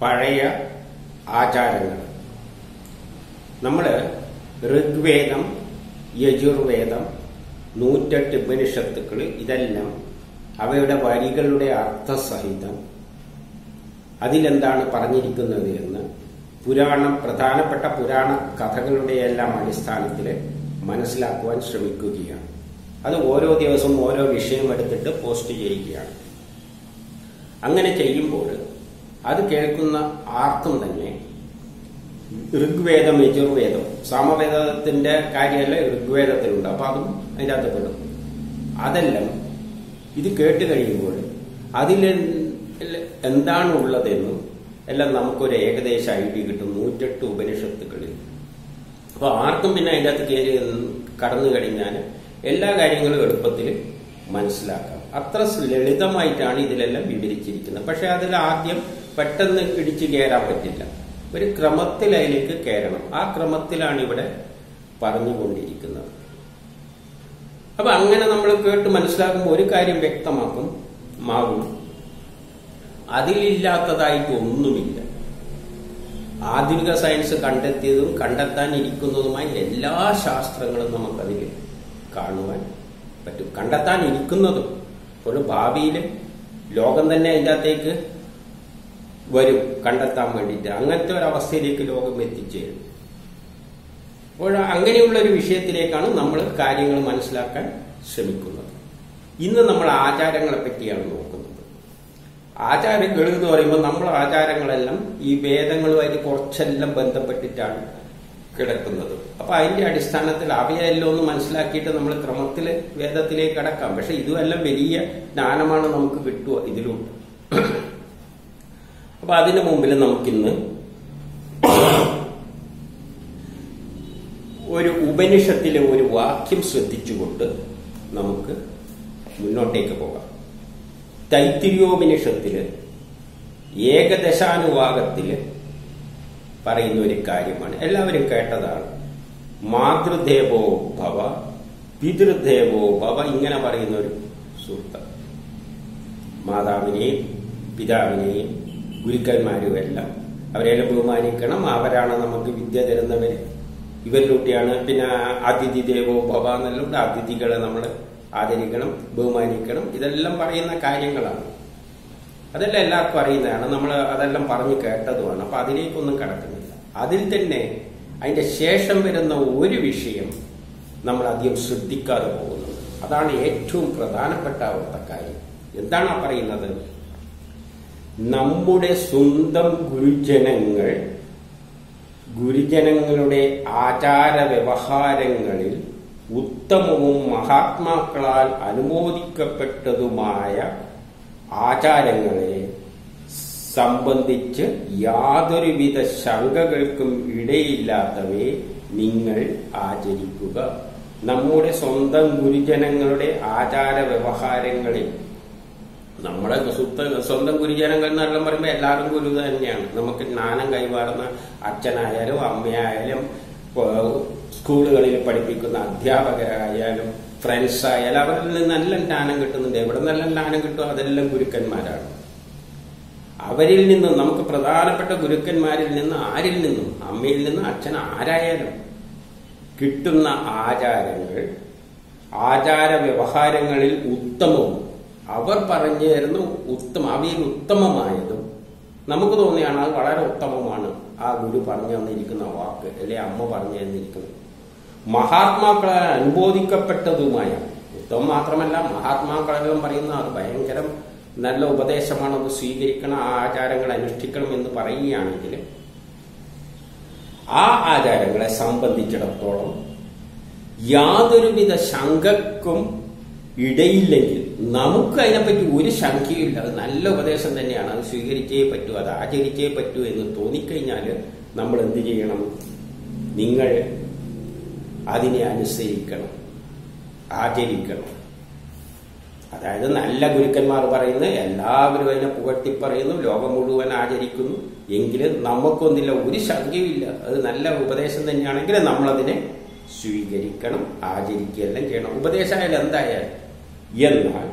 പഴയ ആചാരങ്ങൾ. നമ്മൾ ഋഗ്വേദം, യജുർവേദം, 108 ഉപനിഷത്തുക്കൾ ഇതെല്ലാം അവയുടെ വരികളുടെ അർത്ഥസഹിതം അതിലെന്താണ് പറഞ്ഞിരിക്കുന്നത് എന്ന് പ്രധാനപ്പെട്ട പുരാണ കഥകളുടെയെല്ലാം അടിസ്ഥാനത്തിൽ മനസ്സിലാക്കുവാൻ ശ്രമിക്കുകയാണ്. അത് ഓരോ ദിവസവും ഓരോ വിഷയം എടുത്തിട്ട് പോസ്റ്റ് ചെയ്യുകയാണ്. അങ്ങനെ ചെയ്യുമ്പോൾ അത് കേൾക്കുന്ന ആർക്കും തന്നെ ഋഗ്വേദം, യജുർവേദം, സാമവേദത്തിന്റെ കാര്യമല്ല ഋഗ്വേദത്തിലുണ്ട്, അപ്പൊ അതും അതിൻ്റെ അകത്ത് പെടും. അതെല്ലാം ഇത് കേട്ട് കഴിയുമ്പോൾ അതിൽ എന്താണ് ഉള്ളതെന്നും എല്ലാം നമുക്കൊരു ഏകദേശ ഐഡിയ കിട്ടും 108 ഉപനിഷത്തുക്കളിൽ. അപ്പൊ ആർക്കും പിന്നെ അതിൻ്റെ അകത്ത് കയറി കടന്നു കഴിഞ്ഞാൽ എല്ലാ കാര്യങ്ങളും എളുപ്പത്തിൽ മനസ്സിലാക്കാം. അത്ര ലളിതമായിട്ടാണ് ഇതിലെല്ലാം വിവരിച്ചിരിക്കുന്നത്. പക്ഷെ അതിൽ ആദ്യം പെട്ടെന്ന് ഇടിച്ചു കയറാൻ പറ്റില്ല. ഒരു ക്രമത്തിൽ അതിലേക്ക് കയറണം. ആ ക്രമത്തിലാണ് ഇവിടെ പറഞ്ഞുകൊണ്ടിരിക്കുന്നത്. അപ്പൊ അങ്ങനെ നമ്മൾ കേട്ട് മനസ്സിലാക്കുമ്പോൾ ഒരു കാര്യം വ്യക്തമാകും. അതിലില്ലാത്തതായിട്ട് ഒന്നുമില്ല. ആധുനിക സയൻസ് കണ്ടെത്തിയതും കണ്ടെത്താനിരിക്കുന്നതുമായി എല്ലാ ശാസ്ത്രങ്ങളും നമുക്കതിൽ കാണുവാൻ പറ്റും. കണ്ടെത്താനിരിക്കുന്നതും ഒരു ഭാവിയിൽ ലോകം തന്നെ അതിൻ്റെ അകത്തേക്ക് വരും കണ്ടെത്താൻ വേണ്ടിയിട്ട്. അങ്ങനത്തെ ഒരവസ്ഥയിലേക്ക് ലോകം എത്തിച്ചേരും. അപ്പോൾ അങ്ങനെയുള്ള ഒരു വിഷയത്തിലേക്കാണ് നമ്മൾ കാര്യങ്ങൾ മനസ്സിലാക്കാൻ ശ്രമിക്കുന്നത്. ഇന്ന് നമ്മൾ ആചാരങ്ങളെ പറ്റിയാണ് നോക്കുന്നത്. ആചാരങ്ങൾ എന്ന് പറയുമ്പോൾ നമ്മൾ ആചാരങ്ങളെല്ലാം ഈ വേദങ്ങളുമായിട്ട് കുറച്ചെല്ലാം ബന്ധപ്പെട്ടിട്ടാണ് കിടക്കുന്നത്. അപ്പൊ അതിന്റെ അടിസ്ഥാനത്തിൽ അവയെല്ലാം ഒന്ന് മനസ്സിലാക്കിയിട്ട് നമ്മൾ ക്രമത്തിൽ വേദത്തിലേക്ക് കടക്കാം. പക്ഷെ ഇതുമെല്ലാം വലിയ ജ്ഞാനമാണ് നമുക്ക് കിട്ടുക ഇതിലൂടെ. അപ്പൊ അതിനു മുമ്പിൽ നമുക്കിന്ന് ഒരു ഉപനിഷത്തിലെ ഒരു വാക്യം ശ്രദ്ധിച്ചുകൊണ്ട് നമുക്ക് മുന്നോട്ടേക്ക് പോകാം. തൈത്തിരിയോപനിഷത്തില് ഏകദശാനുവാകത്തില് പറയുന്ന ഒരു കാര്യമാണ്, എല്ലാവരും കേട്ടതാണ്. മാതൃദേവോ ഭവ പിതൃദേവോ ഭവ, ഇങ്ങനെ പറയുന്ന ഒരു സൂക്തം. മാതാവിനെയും പിതാവിനെയും ഗുരുക്കന്മാരും എല്ലാം അവരെല്ലാം ബഹുമാനിക്കണം. അവരാണ് നമുക്ക് വിദ്യ തരുന്നവര്. ഇവരിലൂടെയാണ് പിന്നെ അതിഥി ദേവോ ഭവ എന്നെല്ലാം അതിഥികളെ നമ്മൾ ആദരിക്കണം, ബഹുമാനിക്കണം. ഇതെല്ലാം പറയുന്ന കാര്യങ്ങളാണ്. അതെല്ലാം എല്ലാവർക്കും അറിയുന്നതാണ്. നമ്മൾ അതെല്ലാം പറഞ്ഞു കേട്ടതുമാണ്. അപ്പൊ അതിലേക്കൊന്നും കടക്കുന്നില്ല. അതിൽ തന്നെ അതിന്റെ ശേഷം വരുന്ന ഒരു വിഷയം നമ്മൾ അധികം ശ്രദ്ധിക്കാതെ പോകുന്നത്. അതാണ് ഏറ്റവും പ്രധാനപ്പെട്ട അവിടുത്തെ കാര്യം. എന്താണ് പറയുന്നത്? നമ്മുടെ സ്വന്തം ഗുരുജനങ്ങളുടെ ആചാര വ്യവഹാരങ്ങളിൽ ഉത്തമവും മഹാത്മാക്കളാൽ അനുമോദിക്കപ്പെട്ടതുമായ ആചാരങ്ങളെ സംബന്ധിച്ച് യാതൊരുവിധ ശങ്കകൾക്കും ഇടയില്ലാത്തവയെ നിങ്ങൾ ആചരിക്കുക. നമ്മുടെ സ്വന്തം ഗുരുജനങ്ങളുടെ ആചാര വ്യവഹാരങ്ങളിൽ, നമ്മുടെ സ്വന്തം ഗുരുജനങ്ങൾ എന്നെല്ലാം പറയുമ്പോൾ എല്ലാവരും ഗുരു തന്നെയാണ്. നമുക്ക് ജ്ഞാനം കൈമാറുന്ന അച്ഛനായാലും അമ്മയായാലും സ്കൂളുകളിൽ പഠിപ്പിക്കുന്ന അധ്യാപകരായാലും ഫ്രണ്ട്സ് ആയാലും അവരിൽ നിന്നെല്ലാം ജ്ഞാനം കിട്ടുന്നുണ്ട്. എവിടെ നിന്നെല്ലാം ജ്ഞാനം കിട്ടും? അതെല്ലാം ഗുരുക്കന്മാരാണ്. അവരിൽ നിന്നും നമുക്ക് പ്രധാനപ്പെട്ട ഗുരുക്കന്മാരിൽ നിന്ന്, ആരിൽ നിന്നും, അമ്മയിൽ നിന്നും അച്ഛൻ ആരായാലും കിട്ടുന്ന ആചാരങ്ങൾ, ആചാര വ്യവഹാരങ്ങളിൽ ഉത്തമവും അവർ പറഞ്ഞു തരുന്ന അവയിൽ ഉത്തമമായതും നമുക്ക് തോന്നിയാണ് അത് വളരെ ഉത്തമമാണ് ആ ഗുരു പറഞ്ഞു തന്നിരിക്കുന്ന വാക്ക്, അല്ലെ അമ്മ പറഞ്ഞു തന്നിരിക്കുന്നത്. മഹാത്മാക്കളാൽ അനുബോധിക്കപ്പെട്ടതുമായ, ഉത്തമം മാത്രമല്ല മഹാത്മാക്കളെല്ലാം പറയുന്ന അത് ഭയങ്കര നല്ല ഉപദേശമാണ്, അത് സ്വീകരിക്കണം, ആ ആചാരങ്ങൾ അനുഷ്ഠിക്കണം എന്ന് പറയുകയാണെങ്കിൽ ആ ആചാരങ്ങളെ സംബന്ധിച്ചിടത്തോളം യാതൊരുവിധ ശങ്കക്കും ഇടയില്ലെങ്കിൽ നമുക്ക് അതിനെപ്പറ്റി ഒരു ശങ്കയില്ല. അത് നല്ല ഉപദേശം തന്നെയാണ്, അത് സ്വീകരിച്ചേ പറ്റൂ, അത് ആചരിച്ചേ പറ്റൂ എന്ന് തോന്നിക്കഴിഞ്ഞാൽ നമ്മൾ എന്ത് ചെയ്യണം? നിങ്ങൾ അതിനെ അനുസരിക്കണം, ആചരിക്കണം. അതായത് നല്ല ഗുരുക്കന്മാർ പറയുന്ന എല്ലാവരും അതിനെ പുകഴ്ത്തി പറയുന്നു, ലോകം മുഴുവൻ ആചരിക്കുന്നു എങ്കിലും നമുക്കൊന്നില്ല, ഒരു ശങ്കയുമില്ല, അത് നല്ല ഉപദേശം തന്നെയാണെങ്കിൽ നമ്മളതിനെ സ്വീകരിക്കണം, ആചരിക്കുകയെല്ലാം ചെയ്യണം. ഉപദേശമായാലും എന്തായാലും. എന്നാൽ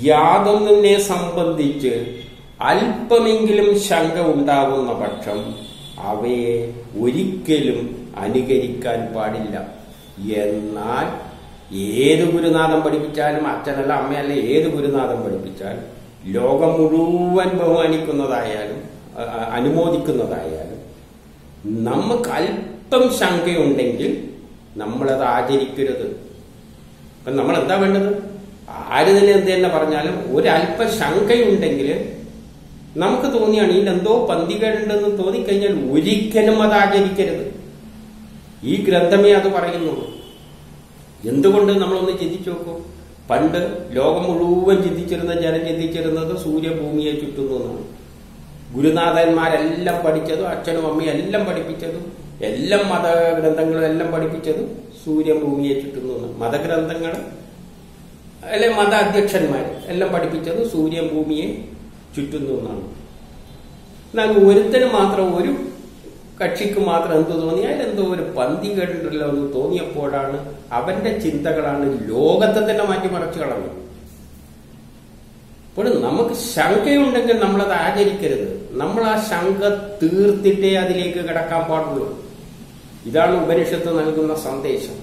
യാതൊന്നിനെ സംബന്ധിച്ച് അല്പമെങ്കിലും ശങ്ക ഉണ്ടാകുന്ന പക്ഷം അവയെ ഒരിക്കലും അനുകരിക്കാൻ പാടില്ല. എന്നാൽ ഏത് ഗുരുനാഥൻ പഠിപ്പിച്ചാലും, അച്ഛനല്ല അമ്മയല്ല, ഏത് ഗുരുനാഥൻ പഠിപ്പിച്ചാലും, ലോകം മുഴുവൻ ബഹുമാനിക്കുന്നതായാലും അനുമോദിക്കുന്നതായാലും, നമുക്ക് അല്പം ശങ്കയുണ്ടെങ്കിൽ നമ്മളത് ആചരിക്കരുത്. അപ്പൊ നമ്മൾ എന്താ വേണ്ടത്? ആര് തന്നെ എന്ത് തന്നെ പറഞ്ഞാലും ഒരല്പ ശങ്കയുണ്ടെങ്കിൽ, നമുക്ക് തോന്നിയാണ് ഇതിലെന്തോ പന്തികേടുണ്ടെന്ന് തോന്നിക്കഴിഞ്ഞാൽ ഒരിക്കലും അത് ആചരിക്കരുത്. ഈ ഗ്രന്ഥമേ അത് പറയുന്നുള്ളൂ. എന്തുകൊണ്ട് നമ്മളൊന്ന് ചിന്തിച്ചു നോക്കൂ. പണ്ട് ലോകം മുഴുവൻ ചിന്തിച്ചിരുന്ന ജനം ചിന്തിച്ചിരുന്നത് സൂര്യഭൂമിയെ ചുറ്റുന്നു എന്നാണ്. ഗുരുനാഥന്മാരെല്ലാം പഠിച്ചതും അച്ഛനും അമ്മയും എല്ലാം പഠിപ്പിച്ചതും എല്ലാം മതഗ്രന്ഥങ്ങളും എല്ലാം പഠിപ്പിച്ചതും സൂര്യഭൂമിയെ ചുറ്റുന്നു എന്നാണ്. മതഗ്രന്ഥങ്ങൾ അല്ലെ മത അധ്യക്ഷന്മാർ എല്ലാം പഠിപ്പിച്ചത് സൂര്യഭൂമിയെ ചുറ്റുന്നു എന്നാണ്. എന്നാൽ ഒരുത്തന് മാത്രം, ഒരു കക്ഷിക്ക് മാത്രം എന്ത് തോന്നി, അതിലെന്തോ ഒരു പന്തികേടുണ്ടല്ലോ എന്ന് തോന്നിയപ്പോഴാണ് അവന്റെ ചിന്തകളാണ് ലോകത്തെ തന്നെ മാറ്റിമറിച്ച് കളഞ്ഞു. അപ്പോൾ നമുക്ക് ശങ്കയുണ്ടെങ്കിൽ നമ്മളത് ആചരിക്കരുത്. നമ്മൾ ആ ശങ്ക തീർത്തിട്ടേ അതിലേക്ക് കിടക്കാൻ പാടുള്ളൂ. ഇതാണ് ഉപനിഷത്ത് നൽകുന്ന സന്ദേശം.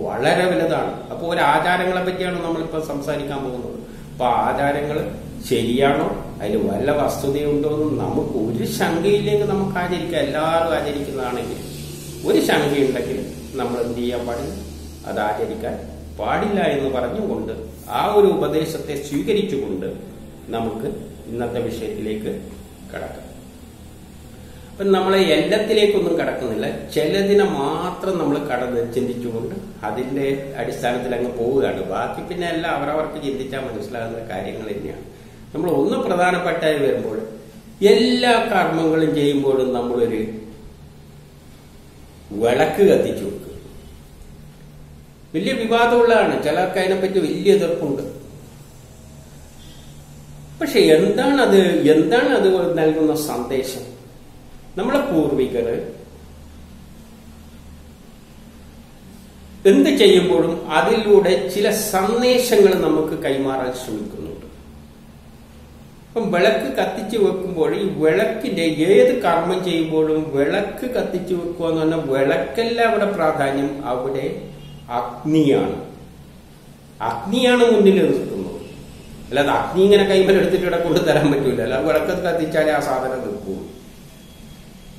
വളരെ വലുതാണ്. അപ്പോൾ ഒരു ആചാരങ്ങളെ പറ്റിയാണ് നമ്മളിപ്പോൾ സംസാരിക്കാൻ പോകുന്നത്. അപ്പൊ ആചാരങ്ങൾ ശരിയാണോ, അതിന് വല്ല വസ്തുതയുണ്ടോ എന്ന് നമുക്ക് ഒരു ശങ്കയില്ലെങ്കിൽ നമുക്ക് ആചരിക്കാം. എല്ലാവരും ആചരിക്കുന്നതാണെങ്കിൽ ഒരു ശങ്കയുണ്ടെങ്കിൽ നമ്മൾ എന്ത് ചെയ്യാൻ പാടില്ല, അത് ആചരിക്കാൻ പാടില്ല എന്ന് പറഞ്ഞുകൊണ്ട് ആ ഒരു ഉപദേശത്തെ സ്വീകരിച്ചുകൊണ്ട് നമുക്ക് ഇന്നത്തെ വിഷയത്തിലേക്ക് കടക്കാം. അപ്പൊ നമ്മളെ എല്ലാത്തിലേക്കൊന്നും കടക്കുന്നില്ല, ചിലതിനെ മാത്രം നമ്മൾ കടന്ന് ചിന്തിച്ചുകൊണ്ട് അതിന്റെ അടിസ്ഥാനത്തിൽ അങ്ങ് പോവുകയാണ്. ബാക്കി പിന്നെ എല്ലാം അവരവർക്ക് ചിന്തിച്ചാൽ മനസ്സിലാകുന്ന കാര്യങ്ങൾ തന്നെയാണ്. നമ്മൾ ഒന്ന് പ്രധാനപ്പെട്ടായി വരുമ്പോൾ, എല്ലാ കർമ്മങ്ങളും ചെയ്യുമ്പോഴും നമ്മളൊരു വിളക്ക് കത്തിച്ചു വെക്കുക. വലിയ വിവാദമുള്ളതാണ്. ചിലർക്ക് അതിനെപ്പറ്റി വലിയ എതിർപ്പുണ്ട്. പക്ഷെ എന്താണ് അത് നൽകുന്ന സന്ദേശം? നമ്മളെ പൂർവികര് എന്ത് ചെയ്യുമ്പോഴും അതിലൂടെ ചില സന്ദേശങ്ങൾ നമുക്ക് കൈമാറാൻ ശ്രമിക്കുന്നുണ്ട്. അപ്പം വിളക്ക് കത്തിച്ചു വെക്കുമ്പോൾ ഈ വിളക്കിന്റെ ഏത് കർമ്മം ചെയ്യുമ്പോഴും വിളക്ക് കത്തിച്ചു വെക്കുക എന്ന് പറഞ്ഞാൽ വിളക്കല്ല അവിടെ പ്രാധാന്യം, അവിടെ അഗ്നിയാണ്. അഗ്നിയാണ് മുന്നിൽ നിൽക്കുന്നത്. അല്ലാതെ അഗ്നി ഇങ്ങനെ കൈമലെടുത്തിട്ട് ഇവിടെ കൊണ്ട് തരാൻ പറ്റൂല. അല്ല, വിളക്ക് കത്തിച്ചാലേ ആ സാധനം നിൽക്കൂ.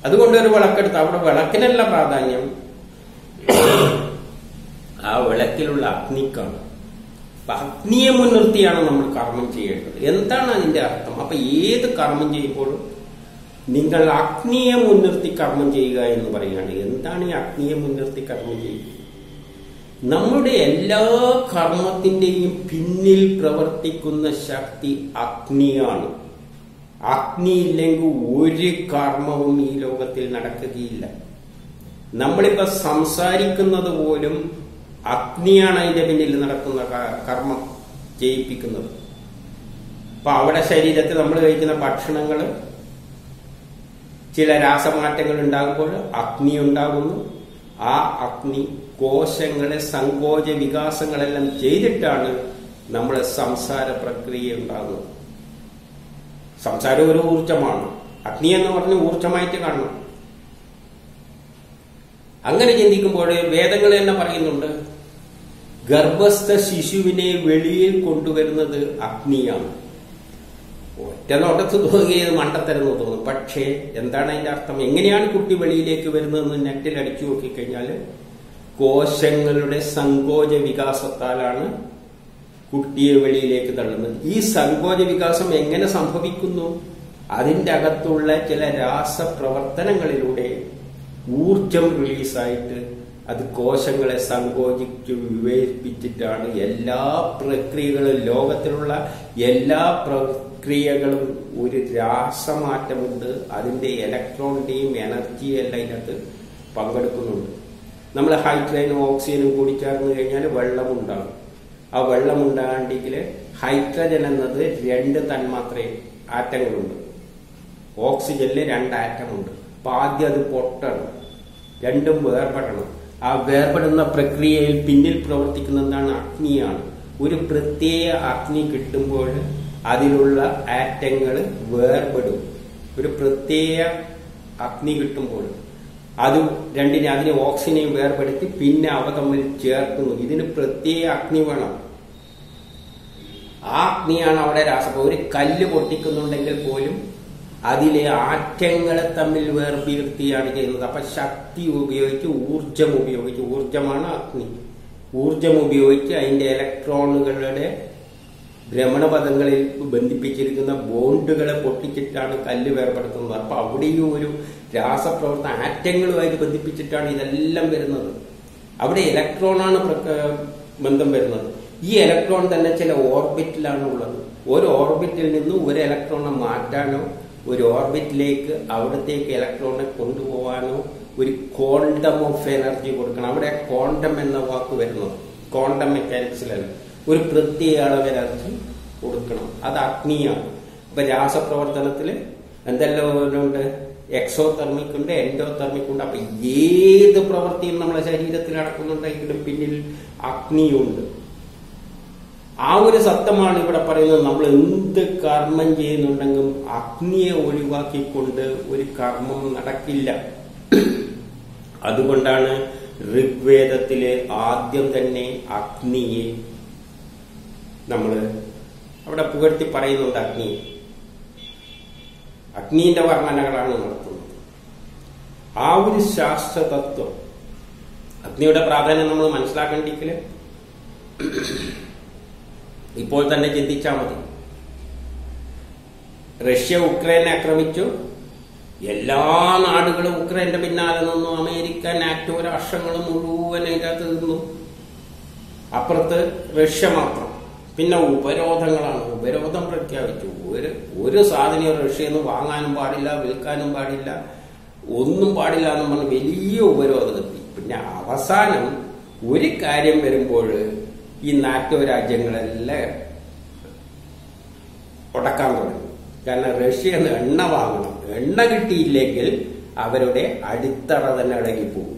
അതുകൊണ്ട് ഒരു വിളക്കെടുത്ത് അവിടെ വിളക്കിനല്ല പ്രാധാന്യം, ആ വിളക്കിലുള്ള അഗ്നിക്കാണ്. അപ്പൊ അഗ്നിയെ മുൻനിർത്തിയാണ് നമ്മൾ കർമ്മം ചെയ്യേണ്ടത്. എന്താണ് അതിന്റെ അർത്ഥം? അപ്പൊ ഏത് കർമ്മം ചെയ്യുമ്പോഴും നിങ്ങൾ അഗ്നിയെ മുൻനിർത്തി കർമ്മം ചെയ്യുക എന്ന് പറയുകയാണ്. എന്താണ് ഈ അഗ്നിയെ മുൻനിർത്തി കർമ്മം ചെയ്യുക? നമ്മുടെ എല്ലാ കർമ്മത്തിന്റെയും പിന്നിൽ പ്രവർത്തിക്കുന്ന ശക്തി അഗ്നിയാണ്. അഗ്നി ഇല്ലെങ്കിൽ ഒരു കർമ്മവും ഈ ലോകത്തിൽ നടക്കുകയില്ല. നമ്മളിപ്പോ സംസാരിക്കുന്നത് പോലും അഗ്നിയാണ് അതിന്റെ പിന്നിൽ നടക്കുന്ന കർമ്മം ചെയ്യിപ്പിക്കുന്നത്. അപ്പൊ അവിടെ ശരീരത്തിൽ നമ്മൾ കഴിക്കുന്ന ഭക്ഷണങ്ങൾ ചില രാസമാറ്റങ്ങൾ ഉണ്ടാകുമ്പോൾ അഗ്നി ഉണ്ടാകുന്നു. ആ അഗ്നി കോശങ്ങളെ സങ്കോച വികാസങ്ങളെല്ലാം ചെയ്തിട്ടാണ് നമ്മളെ സംസാര പ്രക്രിയ ഉണ്ടാകുന്നത്. സംസാരം ഒരു ഊർജമാണ്. അഗ്നി എന്ന് പറഞ്ഞ് ഊർജമായിട്ട് കാണണം. അങ്ങനെ ചിന്തിക്കുമ്പോൾ വേദങ്ങൾ തന്നെ പറയുന്നുണ്ട്, ഗർഭസ്ഥ ശിശുവിനെ വെളിയിൽ കൊണ്ടുവരുന്നത് അഗ്നിയാണ്. ഒറ്റ നോട്ടത്ത് തോന്നിയത് മണ്ടത്തരെന്ന് തോന്നും. പക്ഷേ എന്താണ് അതിന്റെ അർത്ഥം? എങ്ങനെയാണ് കുട്ടി വെളിയിലേക്ക് വരുന്നതെന്ന് നെറ്റിൽ അടിച്ചു നോക്കിക്കഴിഞ്ഞാൽ കോശങ്ങളുടെ സങ്കോച വികാസത്താലാണ് കുട്ടിയെ വെളിയിലേക്ക് തള്ളുന്നത്. ഈ സങ്കോച വികാസം എങ്ങനെ സംഭവിക്കുന്നു? അതിന്റെ അകത്തുള്ള ചില രാസപ്രവർത്തനങ്ങളിലൂടെ ഊർജം റിലീസായിട്ട് അത് കോശങ്ങളെ സങ്കോചിച്ച് വിവേചിപ്പിച്ചിട്ടാണ് എല്ലാ പ്രക്രിയകളും, ലോകത്തിലുള്ള എല്ലാ പ്രക്രിയകളും ഒരു രാസമാറ്റമുണ്ട്. അതിന്റെ ഇലക്ട്രോണിന്റെയും എനർജിയും എല്ലാം ഇതിനകത്ത് പങ്കെടുക്കുന്നുണ്ട്. നമ്മൾ ഹൈഡ്രജനും ഓക്സിജനും കൂടി ചേർന്ന് കഴിഞ്ഞാൽ വെള്ളമുണ്ടാകും. ആ വെള്ളമുണ്ടാകണമെങ്കിൽ ഹൈഡ്രജൻ എന്നത് 2 തന്മാത്രയും ആറ്റങ്ങളുണ്ട്. ഓക്സിജനിൽ 2 ആറ്റമുണ്ട്. അപ്പൊ ആദ്യം അത് പൊട്ടണം, രണ്ടും വേർപെടണം. ആ വേർപെടുന്ന പ്രക്രിയയിൽ പിന്നിൽ പ്രവർത്തിക്കുന്ന എന്താണ്? അഗ്നിയാണ്. ഒരു പ്രത്യേക അഗ്നി കിട്ടുമ്പോൾ അതിലുള്ള ആറ്റങ്ങൾ വേർപെടും. ഒരു പ്രത്യേക അഗ്നി കിട്ടുമ്പോൾ അത് അതിനെ ഓക്സിജനെയും വേർപെടുത്തി പിന്നെ അവ തമ്മിൽ ചേർക്കുന്നു. ഇതിന് പ്രത്യേക അഗ്നി വേണം. ആ അഗ്നിയാണ് അവിടെ ഒരു കല്ല് പൊട്ടിക്കുന്നുണ്ടെങ്കിൽ പോലും അതിലെ ആറ്റങ്ങളെ തമ്മിൽ വേർപീർത്തിയാണ് ചെയ്യുന്നത്. അപ്പൊ ശക്തി ഉപയോഗിച്ച് ഊർജമാണ് അഗ്നി. ഊർജം ഉപയോഗിച്ച് അതിന്റെ ഇലക്ട്രോണുകളുടെ ഭ്രമണപഥങ്ങളിൽ ബന്ധിപ്പിച്ചിരിക്കുന്ന ബോണ്ടുകളെ പൊട്ടിച്ചിട്ടാണ് കല്ല് വേർപെടുത്തുന്നത്. അപ്പൊ അവിടെയും ഒരു രാസപ്രവർത്തനം ആറ്റങ്ങളുമായിട്ട് ബന്ധിപ്പിച്ചിട്ടാണ് ഇതെല്ലാം വരുന്നത്. അവിടെ ഇലക്ട്രോണാണ് ബന്ധം വരുന്നത്. ഈ ഇലക്ട്രോൺ തന്നെ ചില ഓർബിറ്റിലാണ് ഉള്ളത്. ഒരു ഓർബിറ്റിൽ നിന്ന് ഒരു ഇലക്ട്രോണെ മാറ്റാനോ ഒരു ഓർബിറ്റിലേക്ക് അവിടത്തേക്ക് ഇലക്ട്രോണെ കൊണ്ടുപോകാനോ ഒരു ക്വാണ്ടം ഓഫ് എനർജി കൊടുക്കണം. അവിടെ ക്വാണ്ടം എന്ന വാക്ക് വരുന്നത് ക്വാണ്ടം മെക്കാനിക്സിലല്ല. ഒരു പ്രത്യേക അളവ് എനർജി കൊടുക്കണം. അത് അഗ്നിയാണ്. ഇപ്പൊ രാസപ്രവർത്തനത്തിൽ എന്തെല്ലാം ഉണ്ട്? എക്സോതെർമിക് ഉണ്ട്, എൻഡോതെർമിക് ഉണ്ട്. അപ്പൊ ഏത് പ്രവൃത്തിയും നമ്മളെ ശരീരത്തിൽ നടക്കുന്നുണ്ടെങ്കിലും പിന്നിൽ അഗ്നിയുണ്ട്. ആ ഒരു സത്യമാണ് ഇവിടെ പറയുന്നത്. നമ്മൾ എന്ത് കർമ്മം ചെയ്യുന്നുണ്ടെങ്കിലും അഗ്നിയെ ഒഴിവാക്കിക്കൊണ്ട് ഒരു കർമ്മം നടക്കില്ല. അതുകൊണ്ടാണ് ഋഗ്വേദത്തിലെ ആദ്യം തന്നെ അഗ്നിയെ നമ്മൾ അവിടെ പുകഴ്ത്തി പറയുന്നുണ്ട്. അഗ്നിന്റെ വർണ്ണനകളാണ് നടത്തുന്നത്. ആ ഒരു ശാസ്ത്രതത്വം, അഗ്നിയുടെ പ്രാധാന്യം നമ്മൾ മനസ്സിലാക്കേണ്ടിക്കില്ല. ഇപ്പോൾ തന്നെ ചിന്തിച്ചാൽ മതി. റഷ്യ ഉക്രൈനെ ആക്രമിച്ചു. എല്ലാ നാടുകളും ഉക്രൈന്റെ പിന്നാലെ നിന്നു. അമേരിക്ക, നാറ്റോ രാഷ്ട്രങ്ങൾ മുഴുവൻ അതിനകത്ത് നിന്നു. അപ്പുറത്ത് റഷ്യ മാത്രം. പിന്നെ ഉപരോധങ്ങളാണ്. ഉപരോധം പ്രഖ്യാപിച്ചു. ഒരു സാധനം റഷ്യയിൽ നിന്ന് വാങ്ങാനും പാടില്ല, വിൽക്കാനും പാടില്ല, ഒന്നും പാടില്ല എന്ന് പറഞ്ഞ് വലിയ ഉപരോധം എത്തി. പിന്നെ അവസാനം ഒരു കാര്യം വരുമ്പോൾ ഈ നാറ്റോ രാജ്യങ്ങളെല്ലാം ഉടക്കാൻ തുടങ്ങി. കാരണം റഷ്യയിൽ നിന്ന് എണ്ണ വാങ്ങണം. എണ്ണ കിട്ടിയില്ലെങ്കിൽ അവരുടെ അടിത്തറ തന്നെ ഇളകിപ്പോകും.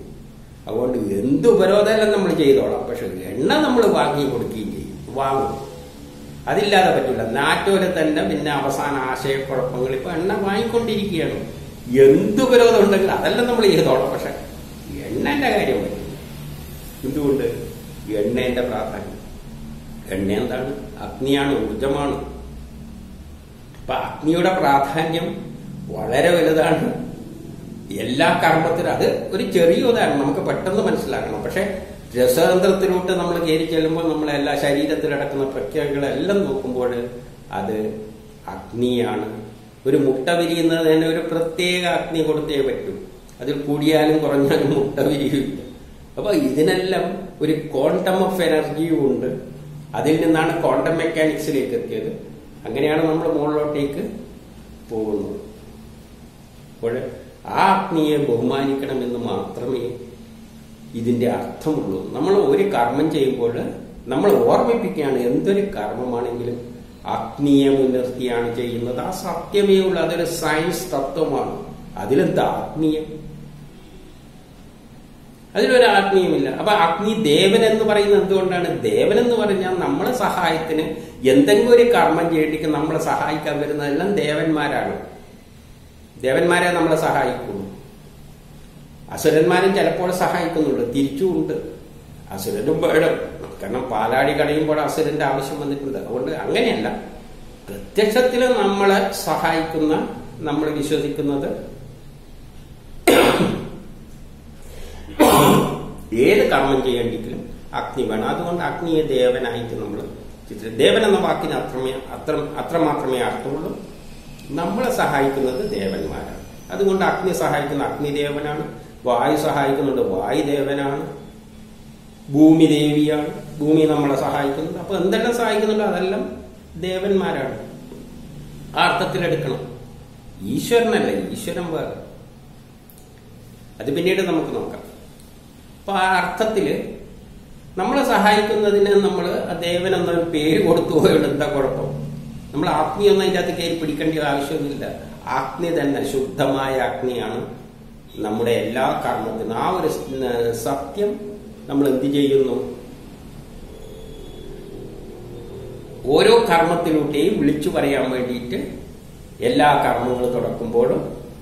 അതുകൊണ്ട് എന്ത് ഉപരോധമെല്ലാം നമ്മൾ ചെയ്തോളാം, പക്ഷെ എണ്ണ നമ്മൾ വാങ്ങി കൊടുക്കുകയും ചെയ്യും, വാങ്ങും. അതില്ലാതെ പറ്റില്ല. നാറ്റോരെ തന്നെ പിന്നെ അവസാന ആശയക്കുഴപ്പങ്ങൾ. ഇപ്പൊ എണ്ണ വാങ്ങിക്കൊണ്ടിരിക്കുകയാണ്. എന്ത് ഉപരോധം ഉണ്ടെങ്കിലും അതെല്ലാം നമ്മൾ ചെയ്തോളാം, പക്ഷെ എണ്ണന്റെ കാര്യം പറ്റും. എന്തുകൊണ്ട്? എണ്ണേന്റെ പ്രാധാന്യം. എണ്ണ എന്താണ്? അഗ്നിയാണ്, ഊർജമാണ്. അപ്പൊ അഗ്നിയുടെ പ്രാധാന്യം വളരെ വലുതാണ്. എല്ലാ കർമ്മത്തിലും അത് ഒരു ചെറിയ ഉദാഹരണം നമുക്ക് പെട്ടെന്ന് മനസ്സിലാക്കണം. പക്ഷെ രസതന്ത്രത്തിലോട്ട് നമ്മൾ കയറി ചെല്ലുമ്പോൾ നമ്മളെ എല്ലാ ശരീരത്തിൽ നടക്കുന്ന പ്രക്രിയകളെല്ലാം നോക്കുമ്പോൾ അത് അഗ്നിയാണ്. ഒരു മുട്ട വിരിയുന്നത് തന്നെ ഒരു പ്രത്യേക അഗ്നി കൊടുത്തേ പറ്റൂ. അതിൽ കൂടിയാലും കുറഞ്ഞാലും മുട്ട വിരിയില്ല. അപ്പൊ ഇതിനെല്ലാം ഒരു ക്വാണ്ടം ഓഫ് എനർജിയും ഉണ്ട്. അതിൽ നിന്നാണ് ക്വാണ്ടം മെക്കാനിക്സിലേക്ക് എത്തിയത്. അങ്ങനെയാണ് നമ്മൾ മുകളിലോട്ടേക്ക് പോകുന്നത്. അപ്പോൾ ആ അഗ്നിയെ ബഹുമാനിക്കണമെന്ന് മാത്രമേ ഇതിന്റെ അർത്ഥമുള്ളൂ. നമ്മൾ ഒരു കർമ്മം ചെയ്യുമ്പോൾ നമ്മൾ ഓർമ്മിപ്പിക്കുകയാണ്, എന്തൊരു കർമ്മമാണെങ്കിലും അഗ്നിയെ മുൻനിർത്തിയാണ് ചെയ്യുന്നത്. ആ സത്യമേ ഉള്ളൂ. അതൊരു സയൻസ് തത്വമാണ്. അതിലെന്താ ആത്മീയം? അതിലൊരു ആത്മീയമില്ല. അപ്പൊ അഗ്നി ദേവൻ എന്ന് പറയുന്നത് എന്തുകൊണ്ടാണ്? ദേവൻ എന്ന് പറഞ്ഞാൽ നമ്മളെ സഹായത്തിന് എന്തെങ്കിലും ഒരു കർമ്മം ചെയ്തിട്ട് നമ്മളെ സഹായിക്കാൻ വരുന്നതെല്ലാം ദേവന്മാരാണ്. ദേവന്മാരെ നമ്മളെ സഹായിക്കുന്നു. അസുരന്മാരും ചിലപ്പോൾ സഹായിക്കുന്നുണ്ട്, തിരിച്ചുമുണ്ട്. അസുരനും വേണം. കാരണം പാലാടി കടയുമ്പോൾ അസുരന്റെ ആവശ്യം വന്നിട്ടുണ്ട്. അതുകൊണ്ട് അങ്ങനെയല്ല, പ്രത്യക്ഷത്തിൽ നമ്മളെ സഹായിക്കുന്ന, നമ്മൾ വിശ്വസിക്കുന്നത് ഏത് കർമ്മം ചെയ്യേണ്ടെങ്കിലും അഗ്നി വേണം. അതുകൊണ്ട് അഗ്നിയെ ദേവനായിട്ട് നമ്മൾ ദേവൻ എന്ന വാക്കിന് അത്രമാത്രമേ അർത്ഥമുള്ളൂ. നമ്മളെ സഹായിക്കുന്നത് ദേവന്മാരാണ്. അതുകൊണ്ട് അഗ്നി സഹായിക്കുന്ന അഗ്നിദേവനാണ്. വായു സഹായിക്കുന്നുണ്ട്, വായുദേവനാണ്. ഭൂമി ദേവിയാണ്, ഭൂമി നമ്മളെ സഹായിക്കുന്നുണ്ട്. അപ്പൊ എന്തെല്ലാം സഹായിക്കുന്നുണ്ടോ അതെല്ലാം ദേവന്മാരാണ്. ആ അർത്ഥത്തിലെടുക്കണം. ഈശ്വരനല്ല, ഈശ്വരൻ വേറെ. അത് പിന്നീട് നമുക്ക് നോക്കാം. അപ്പൊ ആ അർത്ഥത്തില് നമ്മളെ സഹായിക്കുന്നതിന് നമ്മൾ ദേവൻ എന്ന പേര് കൊടുത്തു പോയത് എന്താ കുഴപ്പം? നമ്മൾ ആത്മീയൊന്നും അതിൻ്റെ അകത്ത് കയറി പിടിക്കേണ്ട ആവശ്യമൊന്നുമില്ല. അഗ്നി തന്നെ, ശുദ്ധമായ അഗ്നിയാണ് നമ്മുടെ എല്ലാ കർമ്മത്തിനും. ആ ഒരു സത്യം നമ്മൾ എന്ത് ചെയ്യുന്നു? ഓരോ കർമ്മത്തിലൂടെയും വിളിച്ചു പറയാൻ വേണ്ടിയിട്ട് എല്ലാ കർമ്മങ്ങളും തുടക്കുമ്പോഴും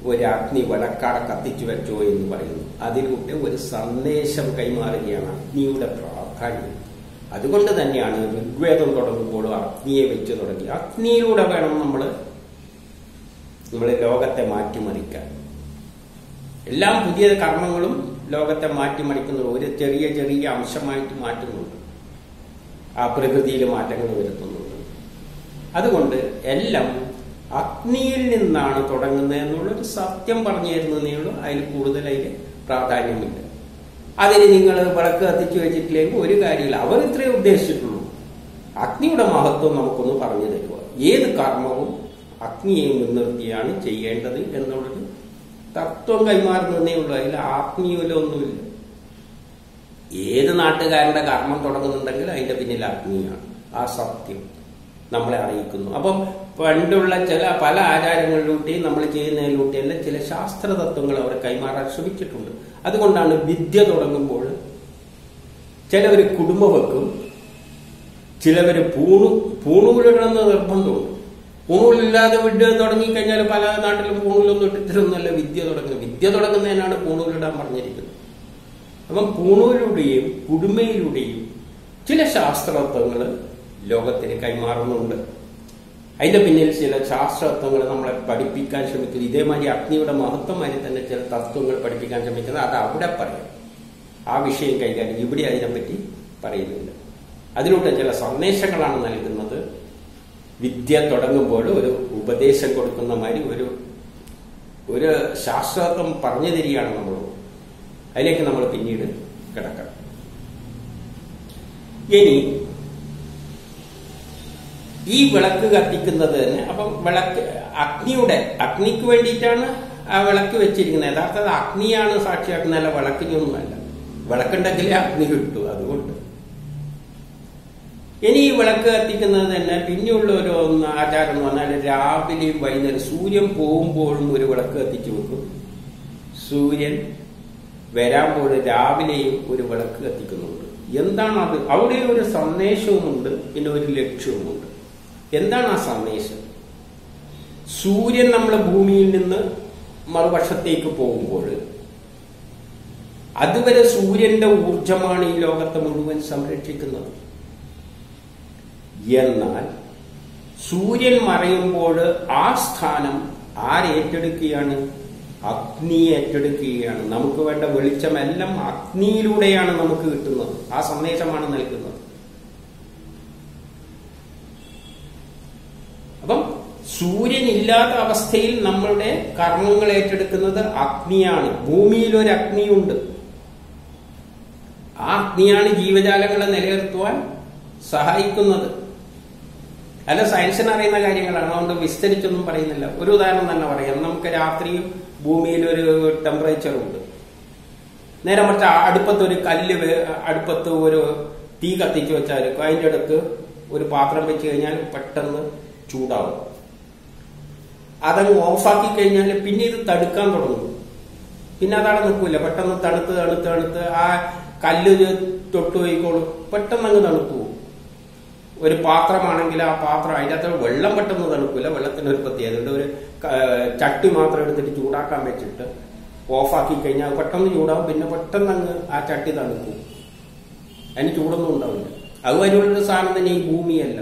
ഒരു അഗ്നി വിളക്കാടെ കത്തിച്ചു വെച്ചോ എന്ന് പറയുന്നു. അതിലൂടെ ഒരു സന്ദേശം കൈമാറുകയാണ് അഗ്നിയുടെ പ്രാധാന്യം. അതുകൊണ്ട് തന്നെയാണ് ഋഗ്വേദം തുടങ്ങുമ്പോഴും അഗ്നിയെ വെച്ച് തുടങ്ങി. അഗ്നിയിലൂടെ വേണം നമ്മൾ ലോകത്തെ മാറ്റിമറിക്കാൻ. എല്ലാം പുതിയ കർമ്മങ്ങളും ലോകത്തെ മാറ്റിമറിക്കുന്നത് ഒരു ചെറിയ ചെറിയ അംശമായിട്ട് മാറ്റുന്നുണ്ട്, ആ പ്രകൃതിയിൽ മാറ്റങ്ങൾ വരുത്തുന്നുണ്ട്. അതുകൊണ്ട് എല്ലാം അഗ്നിയിൽ നിന്നാണ് തുടങ്ങുന്നത് എന്നുള്ളൊരു സത്യം പറഞ്ഞു തരുന്നതേ ഉള്ളൂ. അതിൽ കൂടുതൽ അതിന് പ്രാധാന്യമില്ല. അതിന് നിങ്ങൾ വിളക്ക് കത്തിച്ചു വെച്ചിട്ടില്ലെങ്കിൽ ഒരു കാര്യമില്ല. അവർ ഇത്രയേ ഉദ്ദേശിച്ചിട്ടുള്ളൂ. അഗ്നിയുടെ മഹത്വം നമുക്കൊന്ന് പറഞ്ഞു തരുക. ഏത് കർമ്മവും അഗ്നിയെ മുൻനിർത്തിയാണ് ചെയ്യേണ്ടത് എന്നുള്ളൊരു തത്വം കൈമാറുന്നതേ ഉള്ളൂ. അതിൽ ആത്മീയമൊന്നുമില്ല. ഏത് നാട്ടുകാരുടെ കർമ്മം തുടങ്ങുന്നുണ്ടെങ്കിൽ അതിന്റെ പിന്നിൽ അഗ്നിയാണ്. ആ സത്യം നമ്മളെ അറിയിക്കുന്നു. അപ്പം പണ്ടുള്ള പല ആചാരങ്ങളിലൂടെയും നമ്മൾ ചെയ്യുന്നതിലൂടെയെല്ലാം ചില ശാസ്ത്ര തത്വങ്ങൾ അവർ കൈമാറാൻ ശ്രമിച്ചിട്ടുണ്ട്. അതുകൊണ്ടാണ് വിദ്യ തുടങ്ങുമ്പോൾ ചിലവർ കുടുംബം വെക്കും, ചിലവർ പൂണൂലിടണമെന്ന് നിർബന്ധമുണ്ട്. പൂണൂലില്ലാതെ വിദ്യ തുടങ്ങിക്കഴിഞ്ഞാൽ പല നാട്ടിലും പൂണൂലൊന്നും ഇട്ടിട്ടൊന്നുമല്ല വിദ്യ തുടങ്ങുന്നത്. വിദ്യ തുടങ്ങുന്നതിനാണ് പൂണൂലിടാൻ പറഞ്ഞിരിക്കുന്നത്. അപ്പം പൂണൂലിലൂടെയും കുടുംബയിലൂടെയും ചില ശാസ്ത്രതത്വങ്ങൾ ലോകത്തിന് കൈമാറുന്നുണ്ട്. അതിന്റെ പിന്നിൽ ചില ശാസ്ത്രതത്വങ്ങൾ നമ്മളെ പഠിപ്പിക്കാൻ ശ്രമിക്കുന്നു. ഇതേമാതിരി അഗ്നിയുടെ മഹത്വമായി തന്നെ ചില തത്വങ്ങൾ പഠിപ്പിക്കാൻ ശ്രമിക്കുന്നത് അത് അവിടെ പറയാം. ആ വിഷയം കൈകാര്യം ഇവിടെ അതിനെപ്പറ്റി പറയുന്നുണ്ട്. അതിലൂടെ ചില സന്ദേശങ്ങളാണ് നൽകുന്നത്. വിദ്യ തുടങ്ങുമ്പോൾ ഒരു ഉപദേശം കൊടുക്കുന്ന മാതിരി ഒരു ശാസ്ത്രതത്വം പറഞ്ഞു തരികയാണ് നമ്മളോട്. അതിലേക്ക് നമ്മൾ പിന്നീട് കിടക്കണം. ഇനി ഈ വിളക്ക് കത്തിക്കുന്നത് തന്നെ അപ്പം അഗ്നിക്ക് വേണ്ടിയിട്ടാണ് ആ വിളക്ക് വെച്ചിരിക്കുന്നത്. യഥാർത്ഥത്തിൽ അഗ്നിയാണ് സാക്ഷിയാക്കുന്നതല്ല, വിളക്കിനൊന്നുമല്ല. വിളക്കുണ്ടെങ്കിലേ അഗ്നി കിട്ടൂ. അതുകൊണ്ട് ഇനി ഈ വിളക്ക് കത്തിക്കുന്നത് തന്നെ പിന്നെയുള്ള ഒരു ആചാരം എന്ന് പറഞ്ഞാൽ രാവിലെയും വൈകുന്നേരം സൂര്യൻ പോകുമ്പോഴും ഒരു വിളക്ക് കത്തിച്ചു വെക്കും. സൂര്യൻ വരാമ്പോൾ രാവിലെയും ഒരു വിളക്ക് കത്തിക്കുന്നുണ്ട്. എന്താണ് അത്? അവിടെ ഒരു സന്ദേശവുമുണ്ട്, പിന്നെ ഒരു ലക്ഷ്യവുമുണ്ട്. എന്താണ് ആ സന്ദേശം? സൂര്യൻ നമ്മൾ ഭൂമിയിൽ നിന്ന് മറുവശത്തേക്ക് പോകുമ്പോൾ അതുവരെ സൂര്യന്റെ ഊർജമാണ് ഈ ലോകത്തെ മുഴുവൻ സംരക്ഷിക്കുന്നത്. എന്നാൽ സൂര്യൻ മറയുമ്പോൾ ആ സ്ഥാനം ആരേറ്റെടുക്കുകയാണ്? അഗ്നി ഏറ്റെടുക്കുകയാണ്. നമുക്ക് വേണ്ട വെളിച്ചമെല്ലാം അഗ്നിയിലൂടെയാണ് നമുക്ക് കിട്ടുന്നത്. ആ സന്ദേശമാണ് നൽകുന്നത്. അപ്പം സൂര്യൻ ഇല്ലാത്ത അവസ്ഥയിൽ നമ്മളുടെ കർമ്മങ്ങൾ ഏറ്റെടുക്കുന്നത് അഗ്നിയാണ്. ഭൂമിയിൽ ഒരു അഗ്നിയുണ്ട്. ആ അഗ്നിയാണ് ജീവജാലങ്ങളെ നിലനിർത്തുവാൻ സഹായിക്കുന്നത്. അല്ല, സയൻസിന് അറിയുന്ന കാര്യങ്ങളാണ്, അതുകൊണ്ട് വിസ്തരിച്ചൊന്നും പറയുന്നില്ല. ഒരു ഉദാഹരണം തന്നെ പറയാം. നമുക്ക് രാത്രി ഭൂമിയിൽ ഒരു ടെമ്പറേച്ചർ ഉണ്ട്. നേരെ മറിച്ച് അടുപ്പത്തൊരു അടുപ്പത്ത് ഒരു തീ കത്തിച്ചു വെച്ചാൽ അതിൻ്റെ അടുത്ത് ഒരു പാത്രം വെച്ച് കഴിഞ്ഞാൽ പെട്ടെന്ന് ചൂടാവും. അതങ്ങ് ഓഫാക്കി കഴിഞ്ഞാൽ പിന്നെ ഇത് തടുക്കാൻ തുടങ്ങും. പിന്നെ അതവിടെ നിൽക്കില്ല. പെട്ടെന്ന് തണുത്ത് തണുത്ത് തണുത്ത് ആ കല്ല് തൊട്ടുപോയിക്കോളും. പെട്ടെന്ന് അങ്ങ് തണുത്തു പോകും. ഒരു പാത്രമാണെങ്കിൽ ആ പാത്രം അതിൻ്റെ അകത്ത് വെള്ളം പെട്ടെന്ന് തണുക്കില്ല. വെള്ളത്തിന് ഒരു പ്രത്യേകത ഉണ്ട്. ഒരു ചട്ടി മാത്രം എടുത്തിട്ട് ചൂടാക്കാൻ വെച്ചിട്ട് ഓഫാക്കി കഴിഞ്ഞാൽ പെട്ടെന്ന് ചൂടാവും. പിന്നെ പെട്ടെന്ന് അങ്ങ് ആ ചട്ടി തണുക്കും. അതിന് ചൂടൊന്നും ഉണ്ടാവില്ല. അതുവരെയുള്ളൊരു സാധനം തന്നെ ഈ ഭൂമിയല്ല.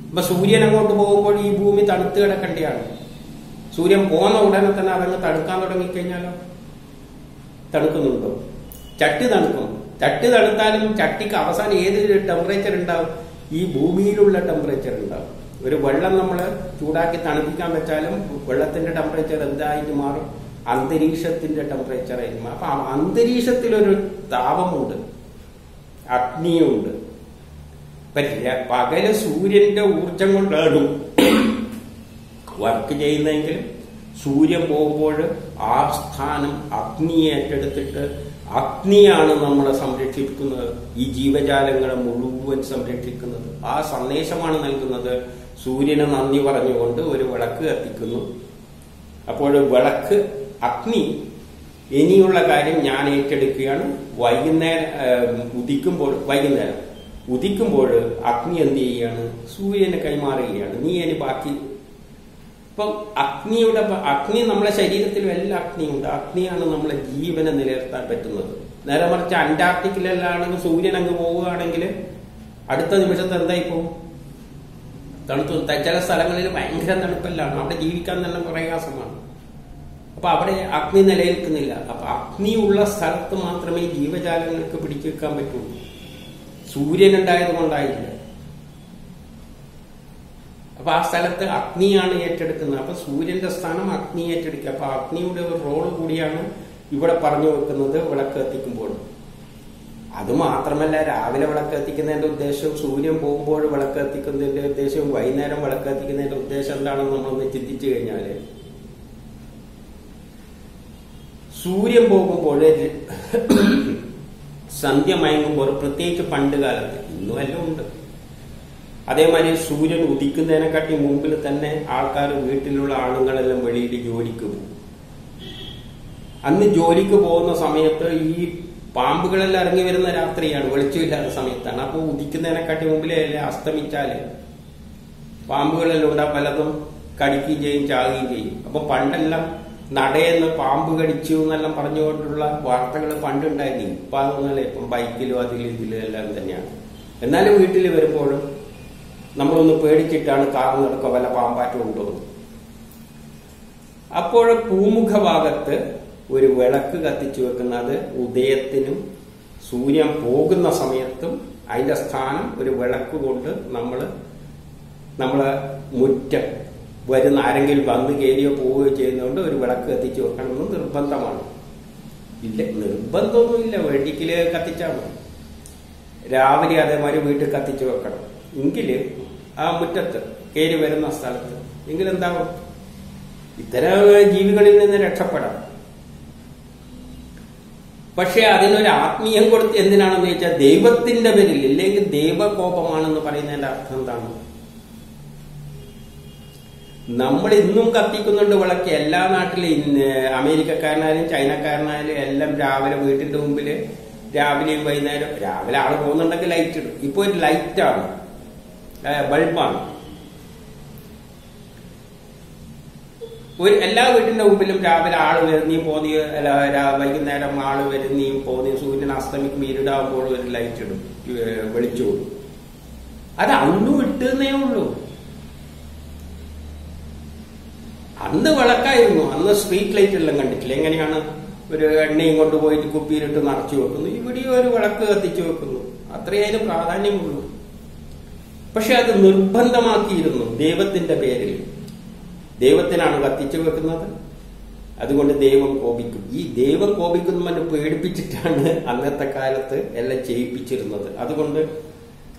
ഇപ്പൊ സൂര്യൻ അങ്ങോട്ട് പോകുമ്പോൾ ഈ ഭൂമി തണുത്ത് കിടക്കേണ്ടതാണ്. സൂര്യൻ പോകുന്ന ഉടനെ തന്നെ അതങ്ങ് തണുക്കാൻ തുടങ്ങിക്കഴിഞ്ഞാലോ തണുക്കുന്നുണ്ടോ? ചട്ടി തണുക്കും. ചട്ടി തണുത്താലും ചട്ടിക്ക് അവസാനം ഏത് ടെമ്പറേച്ചർ ഉണ്ടാവും? ഈ ഭൂമിയിലുള്ള ടെമ്പറേച്ചർ ഉണ്ടാവും. ഒരു വെള്ളം നമ്മൾ ചൂടാക്കി തണുപ്പിക്കാൻ വെച്ചാലും വെള്ളത്തിന്റെ ടെമ്പറേച്ചർ എന്തായിട്ട് മാറും? അന്തരീക്ഷത്തിന്റെ ടെമ്പറേച്ചർ ആയിട്ട് മാറും. അപ്പൊ അന്തരീക്ഷത്തിലൊരു താപമുണ്ട്, അഗ്നിയുണ്ട്. പകല് സൂര്യന്റെ ഊർജം കൊണ്ടാണ് വർക്ക് ചെയ്യുന്നതെങ്കിലും സൂര്യൻ പോകുമ്പോൾ ആ സ്ഥാനം അഗ്നിയെ ഏറ്റെടുത്തിട്ട് അഗ്നിയാണ് നമ്മളെ സംരക്ഷിക്കുന്നത്. ഈ ജീവജാലങ്ങളെ മുഴുവൻ സംരക്ഷിക്കുന്നത്. ആ സന്ദേശമാണ് നൽകുന്നത്. സൂര്യന് നന്ദി പറഞ്ഞുകൊണ്ട് ഒരു വിളക്ക് കത്തിക്കുന്നു. അപ്പോൾ വിളക്ക് അഗ്നി ഇനിയുള്ള കാര്യം ഞാൻ ഏറ്റെടുക്കുകയാണ്. വൈകുന്നേരം ഉദിക്കുമ്പോൾ, വൈകുന്നേരം ഉദിക്കുമ്പോൾ അഗ്നി എന്ത് ചെയ്യുകയാണ്? സൂര്യന് കൈമാറുകയാണ്. നീ അതിന് ബാക്കി. ഇപ്പം അഗ്നി നമ്മളെ ശരീരത്തിലും എല്ലാ അഗ്നിയുണ്ട്. അഗ്നിയാണ് നമ്മളെ ജീവനെ നിലനിർത്താൻ പറ്റുന്നത്. നേരെ മറിച്ച് അന്റാർട്ടിക്കിലാണെങ്കിൽ സൂര്യൻ അങ്ങ് പോവുകയാണെങ്കിൽ അടുത്ത നിമിഷത്തെ എന്തായി പോകും? തണുത്തു. ചില സ്ഥലങ്ങളിൽ ഭയങ്കര തണുപ്പെല്ലാം, അവിടെ ജീവിക്കാൻ തന്നെ പ്രയാസമാണ്. അപ്പൊ അവിടെ അഗ്നി നിലനിൽക്കുന്നില്ല. അപ്പൊ അഗ്നിയുള്ള സ്ഥലത്ത് മാത്രമേ ജീവജാലങ്ങൾക്ക് പിടിച്ചു വെക്കാൻ പറ്റുള്ളൂ. സൂര്യൻ ഉണ്ടായത് കൊണ്ടായില്ല. അപ്പൊ ആ സ്ഥലത്ത് അഗ്നിയാണ് ഏറ്റെടുക്കുന്നത്. അപ്പൊ സൂര്യന്റെ സ്ഥാനം അഗ്നി ഏറ്റെടുക്കുക. അപ്പൊ അഗ്നിയുടെ ഒരു റോള് കൂടിയാണ് ഇവിടെ പറഞ്ഞു വെക്കുന്നത് വിളക്ക് കത്തിക്കുമ്പോൾ. അത് മാത്രമല്ല, രാവിലെ വിളക്ക് കത്തിക്കുന്നതിന്റെ ഉദ്ദേശവും സൂര്യൻ പോകുമ്പോൾ വിളക്ക് കത്തിക്കുന്നതിന്റെ ഉദ്ദേശവും വൈകുന്നേരം വിളക്ക് കത്തിക്കുന്നതിന്റെ ഉദ്ദേശം എന്താണെന്ന് നമ്മളൊന്ന് ചിന്തിച്ചു കഴിഞ്ഞാല്, സൂര്യൻ പോകുമ്പോൾ സന്ധ്യ മയങ്ങുമ്പോൾ, പ്രത്യേകിച്ച് പണ്ട് കാലത്ത്, ഇന്നും എല്ലാം ഉണ്ട്, അതേമാതിരി സൂര്യൻ ഉദിക്കുന്നതിനെക്കാട്ടി മുമ്പിൽ തന്നെ ആൾക്കാർ, വീട്ടിലുള്ള ആണുങ്ങളെല്ലാം വെളിയിൽ ജോലിക്ക് പോകും. അന്ന് ജോലിക്ക് പോകുന്ന സമയത്ത് ഈ പാമ്പുകളെല്ലാം ഇറങ്ങി വരുന്ന രാത്രിയാണ്, വെളിച്ചമില്ലാത്ത സമയത്താണ്. അപ്പോൾ ഉദിക്കുന്നതിനെക്കാട്ടി മുമ്പിലേ അസ്തമിച്ചാല് പാമ്പുകളെല്ലാം ഉണ്ടാ, പലതും കടിക്കുകയും ചെയ്യും, ചാകുകയും ചെയ്യും. അപ്പൊ പണ്ടെല്ലാം നടയെന്ന് പാമ്പ് കടിച്ചു എന്നെല്ലാം പറഞ്ഞുകൊണ്ടുള്ള വാർത്തകൾ പണ്ടുണ്ടായിരുന്നു. ഇപ്പൊ അതൊന്നുമല്ല. ഇപ്പം ബൈക്കിലും അതിലും ഇതിലും എല്ലാം തന്നെയാണ്. എന്നാലും വീട്ടിൽ വരുമ്പോഴും നമ്മളൊന്ന് പേടിച്ചിട്ടാണ് കാർ നടക്കുക, വല്ല പാമ്പാറ്റം ഉണ്ടോന്ന്. അപ്പോൾ പൂമുഖ ഭാഗത്ത് ഒരു വിളക്ക് കത്തിച്ചു വെക്കുന്നത് ഉദയത്തിനും സൂര്യൻ പോകുന്ന സമയത്തും അതിന്റെ സ്ഥാനം ഒരു വിളക്ക് കൊണ്ട് നമ്മളെ മുറ്റം വരുന്ന ആരെങ്കിലും വന്ന് കയറിയോ പോവുകയോ ചെയ്യുന്നതുകൊണ്ട് ഒരു വിളക്ക് കത്തിച്ചു വെക്കണമെന്ന് നിർബന്ധമാണ്. ഇല്ല, നിർബന്ധമൊന്നുമില്ല, വേണ്ടിക്കില് കത്തിച്ചാൽ മതി. രാവിലെ അതേമാതിരി വീട്ടിൽ കത്തിച്ചു വെക്കണം. എങ്കില് ആ മുറ്റത്ത് കയറി വരുന്ന സ്ഥലത്ത് എങ്കിലെന്താവും? ഇത്തരം ജീവികളിൽ നിന്ന് രക്ഷപ്പെടാം. പക്ഷെ അതിനൊരു ആത്മീയം കൊടുത്ത് എന്തിനാണെന്ന് ചോദിച്ചാൽ ദൈവത്തിന്റെ പേരിൽ, ഇല്ലെങ്കിൽ ദൈവകോപമാണെന്ന് പറയുന്നതിന്റെ അർത്ഥം എന്താണ്? നമ്മൾ ഇന്നും കത്തിക്കുന്നുണ്ട് വിളക്ക്. എല്ലാ നാട്ടിലും, അമേരിക്കക്കാരനായാലും ചൈനക്കാരനായാലും എല്ലാം രാവിലെ വീട്ടിന്റെ മുമ്പില് രാവിലെയും വൈകുന്നേരം, രാവിലെ ആള് പോകുന്നുണ്ടെങ്കിൽ ലൈറ്റ് ഇടും. ഇപ്പൊ ഒരു ലൈറ്റാണ്, ബൾബാണ്. എല്ലാ വീട്ടിന്റെ മുമ്പിലും രാവിലെ ആള് വരുന്നേയും പോന്നെയും, വൈകുന്നേരം ആള് വരുന്നേയും പോന്നെയും, സൂര്യൻ അസ്തമിക്കും ഇരുടാകുമ്പോൾ ഒരു ലൈറ്റ് ഇടും, വെളിച്ചു കൊടുക്കും. അത് അന്നും ഇട്ടുന്നേ ഉള്ളൂ. അന്ന് വിളക്കായിരുന്നു. അന്ന് സ്ട്രീറ്റ് ലൈറ്റ് എല്ലാം കണ്ടിട്ടില്ല. എങ്ങനെയാണ് ഒരു എണ്ണയും കൊണ്ടുപോയിട്ട് കുപ്പിയിലിട്ട് നിറച്ചു വെക്കുന്നു. ഇവിടെയും ഒരു വിളക്ക് കത്തിച്ചു വെക്കുന്നു. അത്രയേ അതിന് പ്രാധാന്യമുള്ളൂ. പക്ഷെ അത് നിർബന്ധമാക്കിയിരുന്നു ദൈവത്തിന്റെ പേരിൽ. ദൈവത്തിനാണ് കത്തിച്ചു വെക്കുന്നത്. അതുകൊണ്ട് ദൈവം കോപിക്കും. ഈ ദൈവം കോപിക്കുന്നവനെ പേടിപ്പിച്ചിട്ടാണ് അന്നത്തെ കാലത്ത് എല്ലാം ചെയ്യിപ്പിച്ചിരുന്നത്. അതുകൊണ്ട്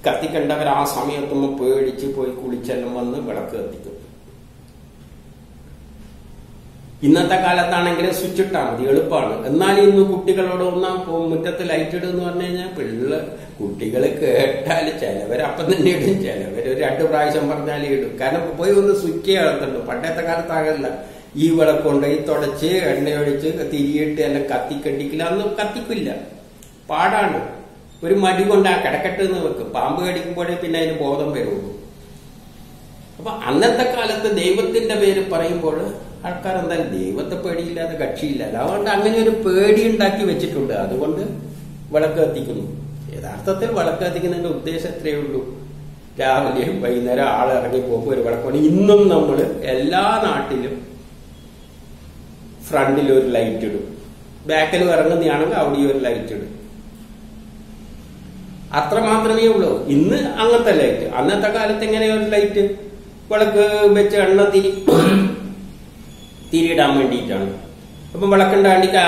കത്തിക്കണ്ടവർ ആ സമയത്തുമ്പോൾ പേടിച്ച് പോയി കുളിച്ചെല്ലാം വന്ന് വിളക്ക് കത്തിക്കും. ഇന്നത്തെ കാലത്താണെങ്കിൽ സ്വിച്ച് ഇട്ടാൽ മതി, എളുപ്പമാണ്. എന്നാൽ ഇന്ന് കുട്ടികളോട് ഒന്നാം മുറ്റത്ത് ലൈറ്റ് ഇടുന്ന് പറഞ്ഞു കഴിഞ്ഞാൽ കുട്ടികൾ കേട്ടാൽ ചിലവർ അപ്പം തന്നെ ഇടും, ചിലവർ 2 പ്രാവശ്യം പറഞ്ഞാൽ ഇടും. കാരണം പോയി ഒന്ന് സ്വിച്ച് ചെയ്യാറുണ്ട്. പണ്ടത്തെ കാലത്താകല്ല, ഈ വിളക്കൊണ്ട് ഈ തുടച്ച് എണ്ണയൊഴിച്ച് തിരിയിട്ട് എല്ലാം കത്തിക്കട്ടിക്കില്ല. അന്ന് കത്തിക്കില്ല, പാടാണ്. ഒരു മടി കൊണ്ട് ആ കിടക്കട്ട് എന്ന് വെക്കും. പാമ്പ് കടിക്കുമ്പോഴേ പിന്നെ അതിന് ബോധം വരുള്ളൂ. അപ്പൊ അന്നത്തെ കാലത്ത് ദൈവത്തിന്റെ പേര് പറയുമ്പോൾ ആൾക്കാർ എന്തായാലും ദൈവത്തെ പേടിയില്ലാതെ കക്ഷിയില്ല. അതുകൊണ്ട് അങ്ങനെ ഒരു പേടി ഉണ്ടാക്കി വെച്ചിട്ടുണ്ട്. അതുകൊണ്ട് വിളക്ക് കത്തിക്കുന്നു. യഥാർത്ഥത്തിൽ വിളക്ക് കത്തിക്കുന്നതിന്റെ ഉദ്ദേശം എത്രയേ ഉള്ളൂ? രാവിലെയും വൈകുന്നേരം ആൾ ഇറങ്ങി പോകുമ്പോൾ ഒരു വിളക്കാണ്. ഇന്നും നമ്മൾ എല്ലാ നാട്ടിലും ഫ്രണ്ടിൽ ഒരു ലൈറ്റ് ഇടും, ബാക്കിൽ ഇറങ്ങുന്നതാണെങ്കിൽ അവിടെ ഒരു ലൈറ്റ് ഇടും. അത്ര മാത്രമേ ഉള്ളൂ. ഇന്ന് അങ്ങനത്തെ ലൈറ്റ്. അന്നത്തെ കാലത്ത് എങ്ങനെയൊരു ലൈറ്റ് വിളക്ക് വെച്ച് എണ്ണ തിരിയിടാൻ വേണ്ടിയിട്ടാണ്. അപ്പം വിളക്കുണ്ടാണ്ടിക്ക്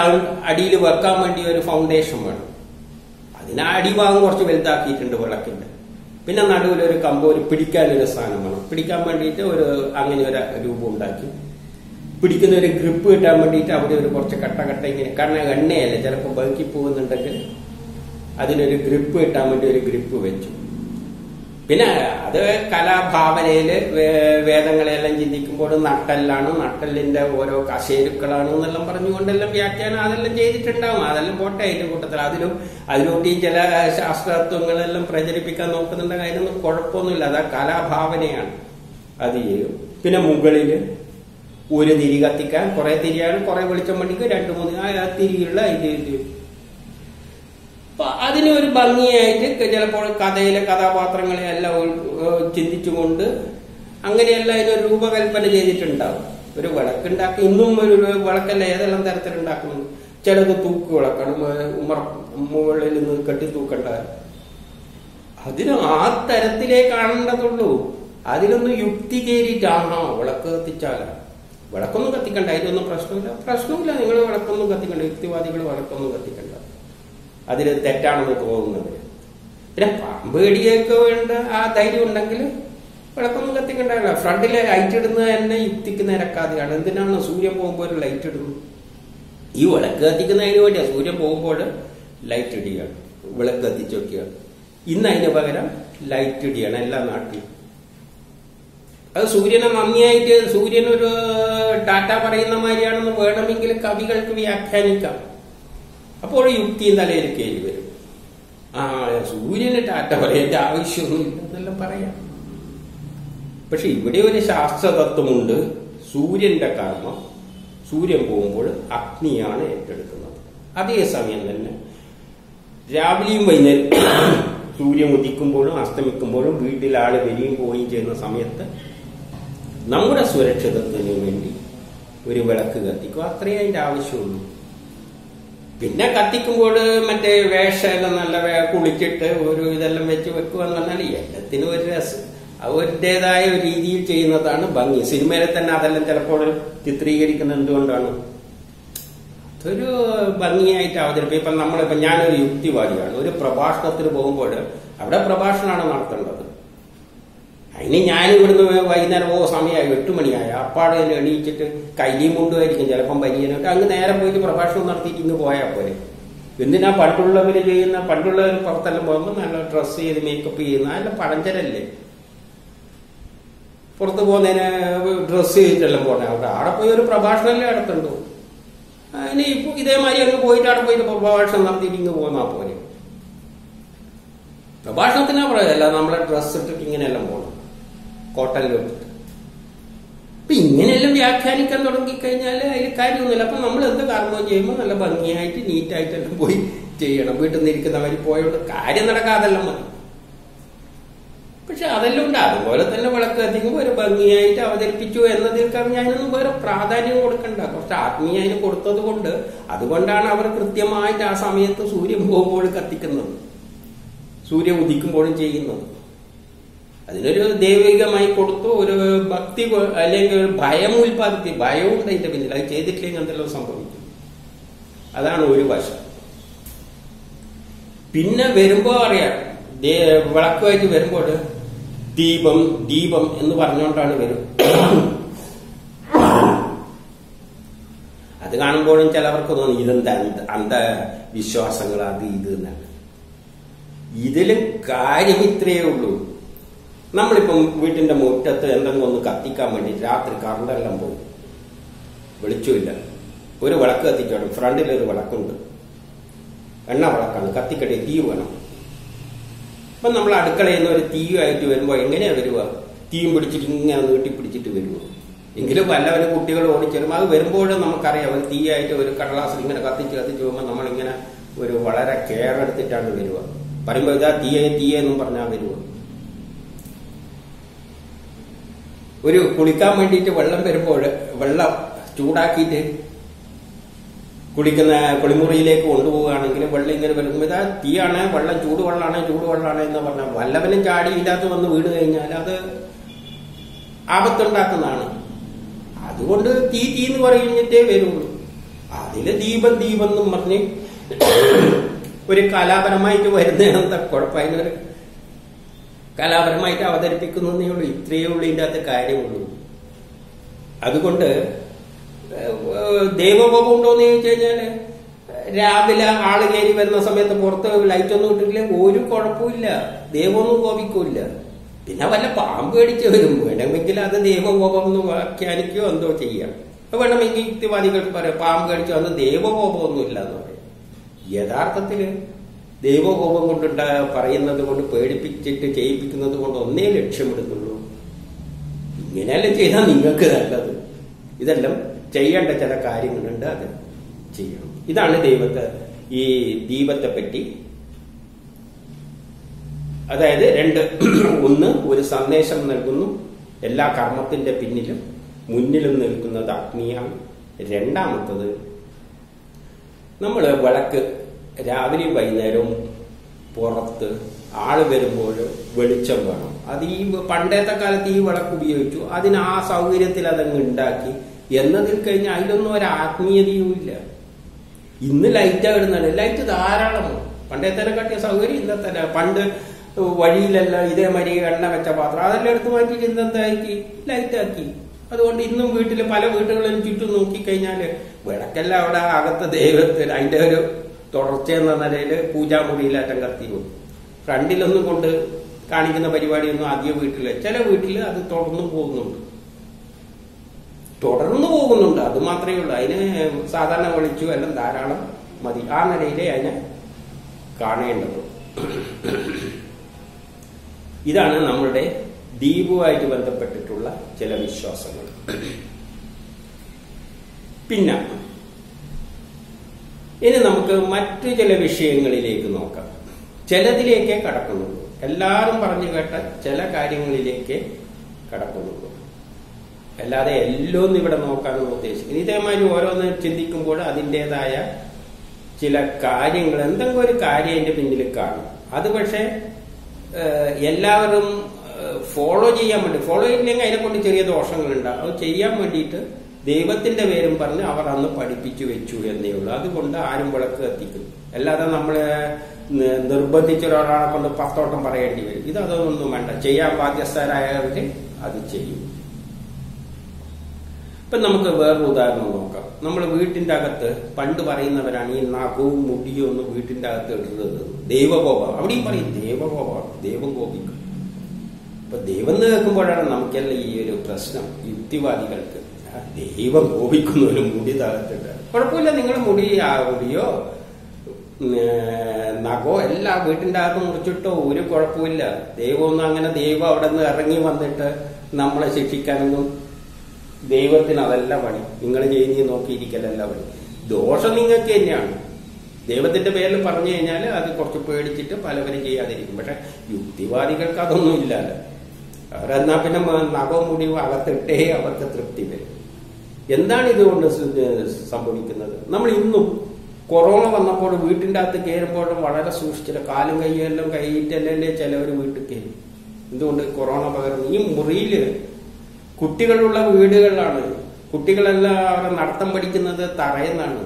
അടിയിൽ വെക്കാൻ വേണ്ടി ഒരു ഫൗണ്ടേഷൻ വേണം. അതിന് അടിഭാഗം കുറച്ച് വലുതാക്കിയിട്ടുണ്ട് വിളക്കിന്റെ. പിന്നെ നടുവിൽ ഒരു കമ്പ്, ഒരു പിടിക്കാനൊരു സാധനം വേണം. പിടിക്കാൻ വേണ്ടിയിട്ട് അങ്ങനെ ഒരു രൂപം ഉണ്ടാക്കി, പിടിക്കുന്ന ഒരു ഗ്രിപ്പ് കിട്ടാൻ വേണ്ടിയിട്ട് അവിടെ ഒരു കുറച്ച് കട്ട ഇങ്ങനെ, കാരണം എണ്ണയല്ലേ ചിലപ്പോൾ ബൾക്കി പോകുന്നുണ്ടെങ്കിൽ അതിനൊരു ഗ്രിപ്പ് കിട്ടാൻ വേണ്ടി ഒരു ഗ്രിപ്പ് വെച്ചു. പിന്നെ അത് കലാഭാവനയില് വേദങ്ങളെല്ലാം ചിന്തിക്കുമ്പോൾ നട്ടല്ലാണ്, നട്ടലിന്റെ ഓരോ കശേരുക്കളാണ് എന്നെല്ലാം പറഞ്ഞുകൊണ്ടെല്ലാം വ്യാഖ്യാനം അതെല്ലാം ചെയ്തിട്ടുണ്ടാവും. അതെല്ലാം പോട്ടെ അതിന്റെ കൂട്ടത്തിൽ. അതിലൂട്ടി ചില ശാസ്ത്രത്വങ്ങളെല്ലാം പ്രചരിപ്പിക്കാൻ നോക്കുന്നുണ്ട്. അതിനൊന്നും കുഴപ്പമൊന്നുമില്ല. അത് കലാഭാവനയാണ്. അത് ചെയ്യും. പിന്നെ മുകളില് ഒരു തിരി കത്തിക്കാൻ, കുറെ തിരിയാണ്, കുറെ വെളിച്ചം വണ്ടിക്ക് 2-3 തിരിയുള്ള ഇത്. അപ്പൊ അതിന് ഒരു ഭംഗിയായിട്ട് ചിലപ്പോൾ കഥയിലെ കഥാപാത്രങ്ങളെ എല്ലാം ചിന്തിച്ചുകൊണ്ട് അങ്ങനെയെല്ലാം ഇതിനൊരു രൂപകൽപ്പന ചെയ്തിട്ടുണ്ടാവും. ഒരു വിളക്കുണ്ടാക്കി ഇന്നും ഒരു വിളക്കല്ല ഏതെല്ലാം തരത്തിലുണ്ടാക്കുന്നു. ചിലത് തൂക്ക് വിളക്കാണ്, മുകളിൽ നിന്ന് കെട്ടി തൂക്കണ്ട. അതിന് ആ തരത്തിലേ കാണേണ്ടതുള്ളൂ. അതിലൊന്നും യുക്തി കയറിയിട്ടാണോ വിളക്ക് കത്തിച്ചാല വിളക്കൊന്നും കത്തിക്കണ്ട, അതിലൊന്നും പ്രശ്നമില്ല. നിങ്ങൾ വിളക്കൊന്നും കത്തിക്കണ്ട, യുക്തിവാദികൾ വിളക്കൊന്നും കത്തിക്കണ്ട. അതിൽ തെറ്റാണെന്ന് തോന്നുന്നത്. പിന്നെ പാമ്പ് കടിയൊക്കെ വേണ്ട ആ ധൈര്യം ഉണ്ടെങ്കിൽ വിളക്കൊന്നും കത്തിക്കണ്ടല്ല. ഫ്രണ്ടിലെ ലൈറ്റ് ഇടുന്നത് തന്നെ യുക്തിക്ക് നിരക്കാതെയാണ്. എന്തിനാണ് സൂര്യൻ പോകുമ്പോൾ ഒരു ലൈറ്റ് ഇടുന്നത്? ഈ വിളക്ക് കത്തിക്കുന്നതിന് വേണ്ടിയാണ്. സൂര്യൻ പോകുമ്പോൾ ലൈറ്റ് ഇടുകയാണ്, വിളക്ക് കത്തിച്ച് വെക്കുകയാണ്. ഇന്ന് അതിന് പകരം ലൈറ്റ് ഇടുകയാണ് എല്ലാ നാട്ടിലും. അത് സൂര്യനെ നന്ദിയായിട്ട് സൂര്യനൊരു ടാറ്റ പറയുന്ന മാതിരിയാണെന്ന് വേണമെങ്കിൽ കവികൾക്ക് വ്യാഖ്യാനിക്കാം. അപ്പോൾ യുക്തിയും തലയിൽ കയറി വരും. സൂര്യന് ടാറ്റ പറയേണ്ട ആവശ്യമൊന്നുമില്ല എന്നെല്ലാം പറയാം. പക്ഷെ ഇവിടെ ഒരു ശാസ്ത്രതത്വമുണ്ട്. സൂര്യന്റെ കർമ്മം സൂര്യൻ പോകുമ്പോൾ അഗ്നിയാണ് ഏറ്റെടുക്കുന്നത്. അതേസമയം തന്നെ രാവിലെയും വൈകുന്നേരം സൂര്യൻ ഉദിക്കുമ്പോഴും അസ്തമിക്കുമ്പോഴും വീട്ടിൽ ആള് വരികയും പോവുകയും ചെയ്യുന്ന സമയത്ത് നമ്മുടെ സുരക്ഷിതത്വത്തിന് വേണ്ടി ഒരു വിളക്ക് കത്തിക്കും. അത്രയേ അതിന്റെ ആവശ്യമുള്ളൂ. പിന്നെ കത്തിക്കുമ്പോൾ മറ്റേ വേഷമെല്ലാം നല്ല കുളിച്ചിട്ട് ഒരു ഇതെല്ലാം വെച്ച് വെക്കുക എന്ന് പറഞ്ഞാൽ എല്ലാത്തിനും ഒരു രസം, അവരുടേതായ ഒരു രീതിയിൽ ചെയ്യുന്നതാണ് ഭംഗി. സിനിമയിലെ തന്നെ അതെല്ലാം ചിലപ്പോൾ ചിത്രീകരിക്കുന്നത് എന്തുകൊണ്ടാണ്? അതൊരു ഭംഗിയായിട്ട് അവതരിപ്പിക്കും. ഇപ്പം നമ്മളിപ്പം ഞാനൊരു യുക്തിവാദിയാണ്. ഒരു പ്രഭാഷണത്തിന് പോകുമ്പോൾ അവിടെ പ്രഭാഷണമാണ് നടത്തേണ്ടത്. അതിന് ഞാൻ ഇവിടുന്ന് വൈകുന്നേരം സമയമായി 8 മണിയായി അപ്പാടെ എണീച്ചിട്ട് കൈലിയും കൊണ്ടുമായിരിക്കും ചിലപ്പം പരിചയമായിട്ട് അങ്ങ് നേരെ പോയിട്ട് പ്രഭാഷണം നടത്തിയിട്ട് ഇങ്ങ് പോയാൽ പോലെ. എന്തിനാ പണ്ടുള്ളവർ ചെയ്യുന്ന, പണ്ടുള്ളവർ പുറത്തെല്ലാം പോകുമ്പോൾ നല്ല ഡ്രസ്സ് ചെയ്ത് മേക്കപ്പ് ചെയ്യുന്ന നല്ല പഴഞ്ചരല്ലേ. പുറത്ത് പോകുന്നതിന് ഡ്രസ്സ് ചെയ്തിട്ടെല്ലാം പോകണേ. അവിടെ പോയി ഒരു പ്രഭാഷണമല്ലേ നടത്തുണ്ടോ? അതിന് ഇപ്പൊ ഇതേമാതിരി അങ്ങ് പോയിട്ട് അവിടെ പോയിട്ട് പ്രഭാഷണം നടത്തിയിട്ട് ഇങ്ങ് പോന്നാ പോലെ. പ്രഭാഷണത്തിനാ പറയല്ല, നമ്മളെ ഡ്രസ്സ് ഇട്ടിട്ട് ഇങ്ങനെയെല്ലാം പോകണം, കോട്ടനിലിട്ടിട്ട്. അപ്പൊ ഇങ്ങനെയെല്ലാം വ്യാഖ്യാനിക്കാൻ തുടങ്ങിക്കഴിഞ്ഞാൽ അതിൽ കാര്യമൊന്നുമില്ല. അപ്പൊ നമ്മൾ എന്ത് കർമ്മം ചെയ്യുമ്പോൾ നല്ല ഭംഗിയായിട്ട് നീറ്റായിട്ടെല്ലാം പോയി ചെയ്യണം. വീട്ടിൽ നിന്ന് ഇരിക്കുന്നവർ പോയോണ്ട് കാര്യം നടക്കാതെല്ലാം മതി. പക്ഷെ അതെല്ലാം ഉണ്ട്. അതുപോലെ തന്നെ വിളക്ക് കത്തിക്കുമ്പോൾ ഒരു ഭംഗിയായിട്ട് അവതരിപ്പിച്ചു എന്നതിൽ കവിഞ്ഞ അതിനൊന്നും വേറെ പ്രാധാന്യം കൊടുക്കണ്ട. കുറച്ച് ആത്മീയ അതിന് കൊടുത്തത് കൊണ്ട് അതുകൊണ്ടാണ് അവർ കൃത്യമായിട്ട് ആ സമയത്ത് സൂര്യൻ പോകുമ്പോൾ കത്തിക്കുന്നത്, സൂര്യൻ ഉദിക്കുമ്പോഴും ചെയ്യുന്നത്. അതിനൊരു ദൈവികമായി കൊടുത്തു, ഒരു ഭക്തി അല്ലെങ്കിൽ ഒരു ഭയം ഉൽപ്പാദിപ്പി. ഭയവും ഉണ്ട് അതിന്റെ പിന്നിൽ. അത് ചെയ്തിട്ടില്ലെങ്കിൽ എന്തെല്ലാം സംഭവിക്കും. അതാണ് ഒരു വശം. പിന്നെ വരുമ്പോ അറിയാം, വിളക്കുമായിട്ട് വരുമ്പോൾ ദീപം ദീപം എന്ന് പറഞ്ഞുകൊണ്ടാണ് വരും. അത് കാണുമ്പോഴും ചിലവർക്ക് തോന്നി ഇതെന്താ അന്ധവിശ്വാസങ്ങൾ, അത് ഇത് എന്നാണ്. ഇതിലും കാര്യം ഇത്രയേ ഉള്ളൂ. നമ്മളിപ്പം വീട്ടിന്റെ മുറ്റത്ത് എന്തെങ്കിലും ഒന്ന് കത്തിക്കാൻ വേണ്ടി രാത്രി കറണ്ടെല്ലാം പോയി, വെളിച്ചമില്ല, ഒരു വിളക്ക് കത്തിച്ചോടും. ഫ്രണ്ടിലൊരു വിളക്കുണ്ട്, എണ്ണ വിളക്കാണ്, കത്തിക്കട്ടെ, തീ വേണം. അപ്പൊ നമ്മൾ അടുക്കളയിൽ നിന്ന് ഒരു തീയുമായിട്ട് വരുമ്പോ എങ്ങനെയാ വരുക? തീയും പിടിച്ചിട്ട് ഇങ്ങനെ നീട്ടിപ്പിടിച്ചിട്ട് വരുമോ? എങ്കിലും വല്ലവരും കുട്ടികൾ ഓടിച്ചേരും. അത് വരുമ്പോഴും നമുക്കറിയാം, ഒരു തീയായിട്ട് ഒരു കടലാസിൽ ഇങ്ങനെ കത്തിച്ച് പോകുമ്പോൾ നമ്മളിങ്ങനെ ഒരു വളരെ കെയർ എടുത്തിട്ടാണ് വരിക. പറയുമ്പോ ഇതാ തീയെന്നും പറഞ്ഞാൽ വരുക. ഒരു കുളിക്കാൻ വേണ്ടിയിട്ട് വെള്ളം വരുമ്പോൾ വെള്ളം ചൂടാക്കിയിട്ട് കുളിക്കുന്ന കുളിമുറിയിലേക്ക് കൊണ്ടുപോവുകയാണെങ്കിൽ വെള്ളം ഇങ്ങനെ വരുമ്പോൾ ഇതാ തീയാണ്, വെള്ളം ചൂടുവെള്ളമാണ് എന്ന് പറഞ്ഞാൽ വല്ലവനും ചാടി ഇതിനകത്ത് വന്ന് വീണ് കഴിഞ്ഞാൽ അത് ആപത്തുണ്ടാക്കുന്നതാണ്. അതുകൊണ്ട് തീ എന്ന് പറഞ്ഞിട്ടേ വരുള്ളൂ. അതില് ദീപം എന്നും പറഞ്ഞ് ഒരു കലാപരമായിട്ട് വരുന്നതിനെന്താ കുഴപ്പം? അതിനൊരു കലാപരമായിട്ട് അവതരിപ്പിക്കുന്നതേ ഉള്ളൂ. ഇത്രയേ ഉള്ളൂ ഇതിൻ്റെ അകത്ത് കാര്യമുള്ളൂ. അതുകൊണ്ട് ദൈവകോപം ഉണ്ടോന്ന് ചോദിച്ചു കഴിഞ്ഞാല് രാവിലെ ആള് കയറി വരുന്ന സമയത്ത് പുറത്ത് ലൈറ്റ് ഒന്നും ഇട്ടിട്ടില്ല, ഒരു കുഴപ്പമില്ല, ദൈവമൊന്നും കോപിക്കൂല്ല. പിന്നെ വല്ല പാമ്പ് കടിച്ച് വരും, വേണമെങ്കിൽ അത് ദൈവകോപം എന്ന് വ്യാഖ്യാനിക്കുകയോ എന്തോ ചെയ്യാം. വേണമെങ്കിൽ യുക്തിവാദികൾ പറയാം പാമ്പ് കടിച്ചു അത് ദൈവകോപമൊന്നും ഇല്ല എന്ന് പറയും. യഥാർത്ഥത്തില് ദൈവകോപം കൊണ്ട് പറയുന്നത് കൊണ്ട് പേടിപ്പിച്ചിട്ട് ചെയ്യിപ്പിക്കുന്നത് കൊണ്ട് ഒന്നേ ലക്ഷ്യമിടുന്നുള്ളൂ, ഇങ്ങനെയല്ലേ ചെയ്താൽ നിങ്ങൾക്ക് നല്ലത്. ഇതെല്ലാം ചെയ്യേണ്ട ചില കാര്യങ്ങളുണ്ട്, അത് ചെയ്യണം. ഇതാണ് ഈ ദീപത്തെ പറ്റി. അതായത് ഒന്ന് ഒരു സന്ദേശം നൽകുന്നു, എല്ലാ കർമ്മത്തിന്റെ പിന്നിലും മുന്നിലും നിൽക്കുന്നത് അഗ്നിയാണ്. രണ്ടാമത്തത്, നമ്മൾ വിളക്ക് രാവിലെയും വൈകുന്നേരവും പുറത്ത് ആള് വരുമ്പോൾ വെളിച്ചം വേണം. അത് ഈ പണ്ടത്തെ കാലത്ത് ഈ വിളക്ക് ഉപയോഗിച്ചു, അതിന് ആ സൗകര്യത്തിൽ അതങ്ങ് ഉണ്ടാക്കി എന്നതിൽ കഴിഞ്ഞാൽ അതിലൊന്നും ഒരു ആത്മീയതയും ഇല്ല. ഇന്ന് ലൈറ്റാ ഇടുന്നത്, ലൈറ്റ് ധാരാളമാണ്. പണ്ടത്തെ കാട്ടിയ സൗകര്യം ഇന്നത്തെ. പണ്ട് വഴിയിലെല്ലാം ഇതേമാതിരി എണ്ണ വെച്ച പാത്രം അതെല്ലാം എടുത്ത് മാറ്റിയിട്ട് ഇന്നെന്താക്കി ലൈറ്റാക്കി. അതുകൊണ്ട് ഇന്നും പല വീടുകളിലും ചുറ്റും നോക്കിക്കഴിഞ്ഞാല് വിളക്കെല്ലാം അവിടെ അകത്ത് ദൈവത്തിന് അതിന്റെ ഒരു തുടർച്ചയെന്ന നിലയില് പൂജാമുറിയിലാറ്റം കത്തിയും ഫ്രണ്ടിലൊന്നും കൊണ്ട് കാണിക്കുന്ന പരിപാടിയൊന്നും അധികം വീട്ടില്, ചില വീട്ടില് അത് തുടർന്നു പോകുന്നുണ്ട്. അത് മാത്രമേ ഉള്ളൂ. അതിന് സാധാരണ വിളിച്ചു എല്ലാം ധാരാളം മതി. ആ നിലയിലേ അതിനെ കാണേണ്ടത്. ഇതാണ് നമ്മളുടെ ദീപവുമായിട്ട് ബന്ധപ്പെട്ടിട്ടുള്ള ചില വിശ്വാസങ്ങൾ. പിന്നെ ഇനി നമുക്ക് മറ്റു ചില വിഷയങ്ങളിലേക്ക് നോക്കാം. ചിലതിലേക്കേ കടക്കുന്നുള്ളൂ. എല്ലാവരും പറഞ്ഞു കേട്ട ചില കാര്യങ്ങളിലേക്ക് കടക്കുന്നുള്ളൂ, അല്ലാതെ എല്ലാം ഇവിടെ നോക്കാനും ഉദ്ദേശിക്കുന്നു. ഇതേമാതിരി ഓരോന്ന് ചിന്തിക്കുമ്പോൾ അതിൻ്റെതായ ചില കാര്യങ്ങൾ, എന്തെങ്കിലും ഒരു കാര്യം അതിന്റെ പിന്നിൽ കാണും. അത് പക്ഷെ എല്ലാവരും ഫോളോ ചെയ്യാൻ വേണ്ടി, ഫോളോ ചെയ്യില്ലെങ്കിൽ അതിനെ കൊണ്ട് ചെറിയ ദോഷങ്ങളുണ്ടാവും. അത് ചെയ്യാൻ വേണ്ടിയിട്ട് ദൈവത്തിന്റെ പേരും പറഞ്ഞ് അവർ അന്ന് പഠിപ്പിച്ചു വെച്ചു എന്നേ ഉള്ളൂ. അതുകൊണ്ട് ആരും വിളക്ക് കത്തിക്കുന്നു. അല്ലാതെ നമ്മളെ നിർബന്ധിച്ച ഒരാളെ കൊണ്ട് 10 വട്ടം പറയേണ്ടി വരും. അതൊന്നും വേണ്ട, ചെയ്യാൻ ബാധ്യസ്ഥരായവര് അത് ചെയ്യും. ഇപ്പൊ നമുക്ക് വേറൊരു ഉദാഹരണം നോക്കാം. നമ്മൾ വീട്ടിന്റെ അകത്ത് പണ്ട് പറയുന്നവരാണ് ഈ നഖവും മുടിയും ഒന്നും വീട്ടിന്റെ അകത്ത് ഇടുന്നത് ദൈവകോപം. അവിടെയും പറയും ദൈവകോപമാണ്, ദൈവം കോപിക്കും. ഇപ്പൊ ദൈവം കേൾക്കുമ്പോഴാണ് നമുക്കെല്ലാം ഈ ഒരു പ്രശ്നം. യുക്തിവാദികൾക്ക് ദൈവം കോപിക്കുന്നവരും മുടി താഴത്തിട്ട് കുഴപ്പമില്ല, നിങ്ങൾ മുടിയോ നഖോ എല്ലാം വീട്ടിന്റെ അകത്ത് മുറിച്ചിട്ടോ ഒരു കുഴപ്പമില്ല. ദൈവമൊന്നും അങ്ങനെ ദൈവം അവിടെ നിന്ന് ഇറങ്ങി വന്നിട്ട് നമ്മളെ ശിക്ഷിക്കാനൊന്നും ദൈവത്തിന് അതല്ല പണി. നിങ്ങൾ ചെയ്യുന്ന നോക്കിയിരിക്കലല്ല പണി. ദോഷം നിങ്ങൾക്ക് തന്നെയാണ്. ദൈവത്തിന്റെ പേരിൽ പറഞ്ഞു കഴിഞ്ഞാൽ അത് കുറച്ച് പേടിച്ചിട്ട് പലവരും ചെയ്യാതിരിക്കും. പക്ഷെ യുക്തിവാദികൾക്ക് അതൊന്നും ഇല്ലല്ലോ. അവരെന്നാ പിന്നെ നഖവും മുടിയും അകത്തിട്ടേ അവർക്ക് തൃപ്തി വരും. എന്താണ് ഇതുകൊണ്ട് സംഭവിക്കുന്നത്? നമ്മൾ ഇന്നും കൊറോണ വന്നപ്പോൾ വീട്ടിന്റെ അകത്ത് കയറുമ്പോഴും വളരെ സൂക്ഷിച്ചില്ല. കാലും കൈയെല്ലാം കൈയിട്ടല്ലേ ചിലവർ വീട്ടിൽ കയറി. എന്തുകൊണ്ട്? കൊറോണ പകർന്നു. ഈ മുറിയില് കുട്ടികളുള്ള വീടുകളിലാണ്. കുട്ടികളെല്ലാം അവരെ നടത്തം പഠിക്കുന്നത് തറയെന്നാണ്.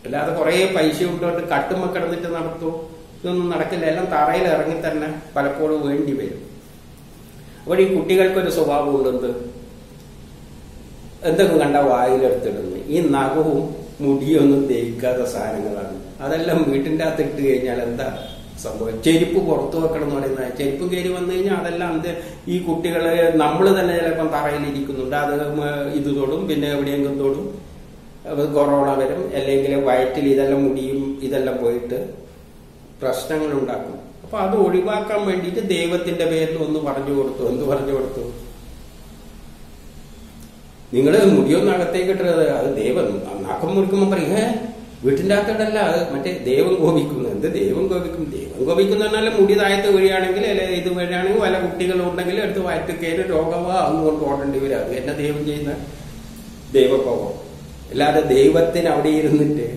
അല്ലാതെ കുറെ പൈസ കൊണ്ടുകൊണ്ട് കട്ടുമ്മ കിടന്നിട്ട് നടത്തും, ഇതൊന്നും നടക്കില്ല. എല്ലാം തറയിൽ ഇറങ്ങി തന്നെ പലപ്പോഴും വേണ്ടി വരും. അപ്പോൾ ഈ കുട്ടികൾക്കൊരു സ്വഭാവം ഉള്ളത് എന്തൊക്കെ കണ്ട വായിലെടുത്തിടുന്നു. ഈ നഖവും മുടിയൊന്നും തേക്കാത്ത സാധനങ്ങളാണ്. അതെല്ലാം വീട്ടിന്റെ അകത്ത് ഇട്ട് കഴിഞ്ഞാൽ എന്താ സംഭവം? ചെരുപ്പ് പുറത്തു വെക്കണം എന്ന് പറയുന്നത്. ചെരുപ്പ് കയറി വന്നു കഴിഞ്ഞാൽ അതെല്ലാം ഈ കുട്ടികളെ നമ്മൾ തന്നെ ചിലപ്പം തറയിലിരിക്കുന്നുണ്ട്. അത് ഇത് തൊടും, പിന്നെ എവിടെയെങ്കിലും തൊടും, കൊറോണ വരും. അല്ലെങ്കിൽ വയറ്റിൽ ഇതെല്ലാം മുടിയും ഇതെല്ലാം പോയിട്ട് പ്രശ്നങ്ങൾ ഉണ്ടാക്കും. അപ്പൊ അത് ഒഴിവാക്കാൻ വേണ്ടിയിട്ട് ദൈവത്തിന്റെ പേരിൽ ഒന്ന് പറഞ്ഞു കൊടുത്തു. എന്ത് പറഞ്ഞു കൊടുത്തു? നിങ്ങൾ മുടിയൊന്നും അകത്തേക്ക് ഇട്ടത് അത് ദൈവം നഖം മുറിക്കുമ്പോൾ പറയും വീട്ടിന്റെ അകത്തോടല്ല, അത് മറ്റേ ദൈവം കോപിക്കുന്നു. എന്ത് ദൈവം കോപിക്കും? ദൈവം കോപിക്കുന്ന പറഞ്ഞാൽ മുടി താഴത്ത് വീഴുകയാണെങ്കിൽ അല്ലെ ഇത് വീഴുകയാണെങ്കിൽ വല്ല കുട്ടികളുണ്ടെങ്കിൽ എടുത്ത് വയറ്റ് കയറി രോഗമോ അങ്ങോട്ട് ഓടേണ്ടി വരും. അത് എന്നെ ദൈവം ചെയ്യുന്ന ദൈവകോപം. അല്ലാതെ ദൈവത്തിന് അവിടെ ഇരുന്നിട്ട്